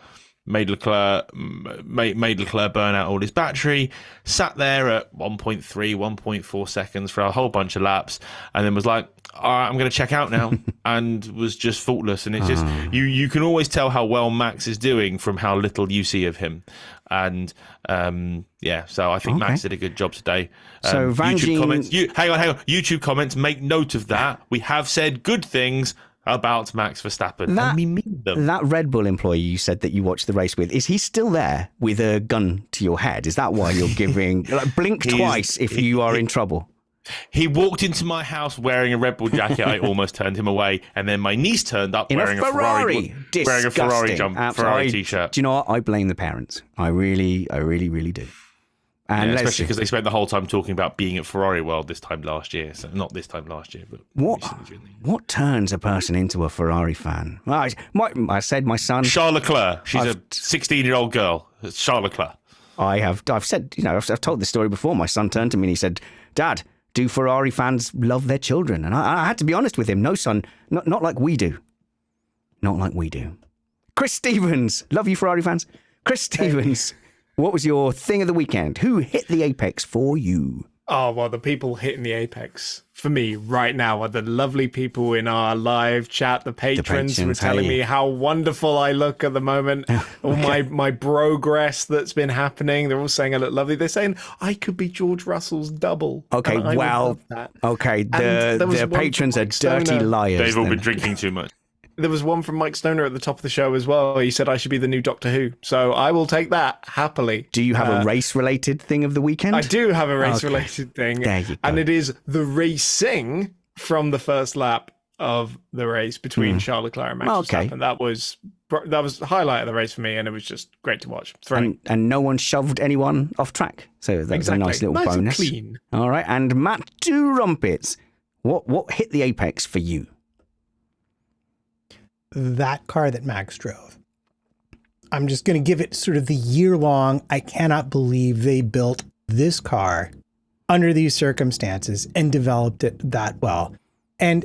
Made Leclerc burn out all his battery, sat there at 1.3, 1.4 seconds for a whole bunch of laps, and then was like, all right, I'm going to check out now, and was just faultless. And it's just, you can always tell how well Max is doing from how little you see of him. And so I think Max did a good job today. So Vangeen... YouTube comments, hang on. YouTube comments, make note of that. We have said good things about Max Verstappen, and we mean them. That Red Bull employee you said that you watched the race with, is he still there with a gun to your head? Is that why you're giving... blink twice if you are in trouble. He walked into my house wearing a Red Bull jacket. I almost turned him away, and then my niece turned up wearing a Ferrari Ferrari t-shirt. Do you know what? I blame the parents. I really do. And especially because they spent the whole time talking about being at Ferrari World this time last year. So not this time last year, but what turns a person into a Ferrari fan? Well, I said my son Charles Leclerc. She's a 16-year-old girl. It's Charles Leclerc. I've said, I've told this story before. My son turned to me and he said, "Dad, do Ferrari fans love their children?" And I had to be honest with him. No, son, not like we do. Not like we do. Chris Stevens, love you Ferrari fans. Chris Stevens. What was your thing of the weekend? Who hit the apex for you? Oh, well, the people hitting the apex for me right now are the lovely people in our live chat, the patrons who are telling me how wonderful I look at the moment. All my progress that's been happening. They're all saying I look lovely. They're saying I could be George Russell's double. Okay, well, okay, the patrons are dirty liars. They've all been drinking too much. There was one from Mike Stoner at the top of the show as well. He said I should be the new Doctor Who. So I will take that happily. Do you have a race-related thing of the weekend? I do have a race-related thing. There you go. And it is the racing from the first lap of the race between Charles Leclerc and Max Verstappen. That was the highlight of the race for me, and it was just great to watch. And no one shoved anyone off track. So that's a nice little bonus. And clean. All right. And Matt, two rumpets. What hit the apex for you? That car that Max drove. I'm just going to give it sort of the year long. I cannot believe they built this car under these circumstances and developed it that well. And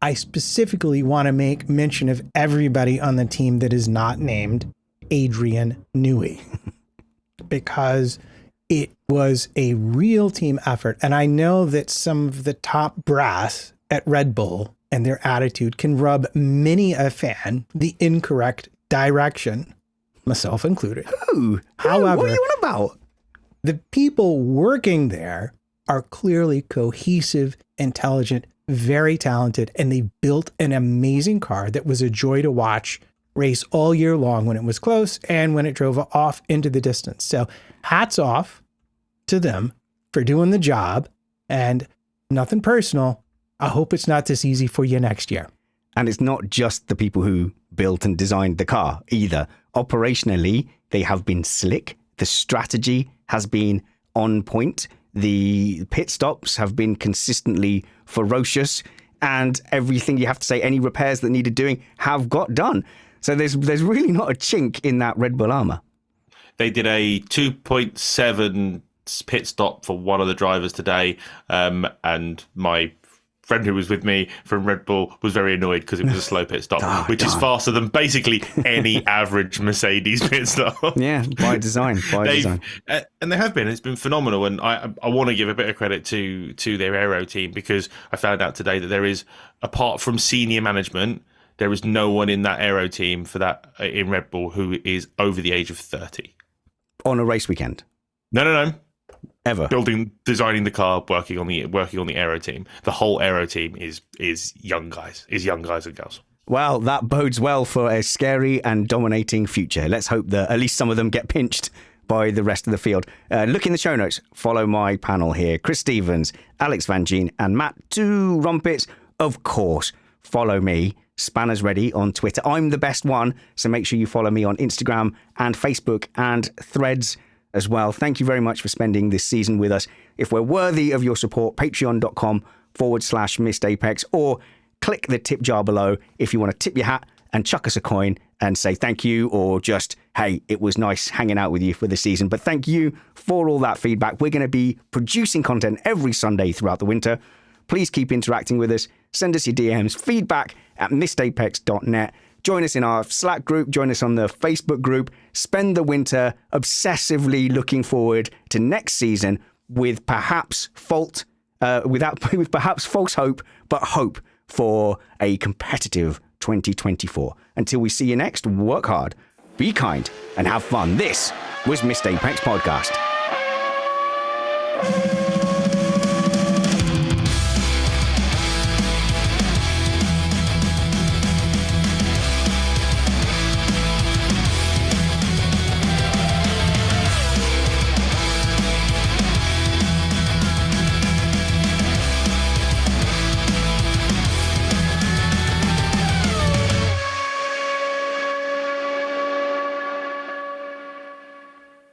I specifically want to make mention of everybody on the team that is not named Adrian Newey, because it was a real team effort. And I know that some of the top brass at Red Bull and their attitude can rub many a fan the incorrect direction, myself included. Ooh, However, what are you on about? the people working there are clearly cohesive, intelligent, very talented, and they built an amazing car that was a joy to watch race all year long when it was close and when it drove off into the distance. So hats off to them for doing the job, and nothing personal. I hope it's not this easy for you next year. And it's not just the people who built and designed the car either. Operationally, they have been slick. The strategy has been on point. The pit stops have been consistently ferocious, and everything you have to say, any repairs that needed doing, have got done. So there's really not a chink in that Red Bull armor. They did a 2.7 pit stop for one of the drivers today, and my friend who was with me from Red Bull was very annoyed because it was a slow pit stop, which is faster than basically any average Mercedes pit stop. Yeah, by design. And they have been. It's been phenomenal, and I want to give a bit of credit to their aero team, because I found out today that there is, apart from senior management, there is no one in that aero team for that in Red Bull who is over the age of 30. On a race weekend? No. Ever? Designing the car, working on the aero team. The whole aero team is young guys and girls. Well, that bodes well for a scary and dominating future. Let's hope that at least some of them get pinched by the rest of the field. Look in the show notes. Follow my panel here. Chris Stevens, Alex Vangeen, and Matt, 2 Trumpets. Of course, follow me, Spanners Ready, on Twitter. I'm the best one, so make sure you follow me on Instagram and Facebook and Threads as well. Thank you very much for spending this season with us. If we're worthy of your support, patreon.com/Missed Apex, or click the tip jar below if you want to tip your hat and chuck us a coin and say thank you, or just, hey, it was nice hanging out with you for the season. But thank you for all that feedback. We're going to be producing content every Sunday throughout the winter. Please keep interacting with us. Send us your DMs, feedback@missedapex.net. Join us in our Slack group. Join us on the Facebook group. Spend the winter obsessively looking forward to next season with perhaps false hope, but hope for a competitive 2024. Until we see you next, work hard, be kind, and have fun. This was Missed Apex Podcast.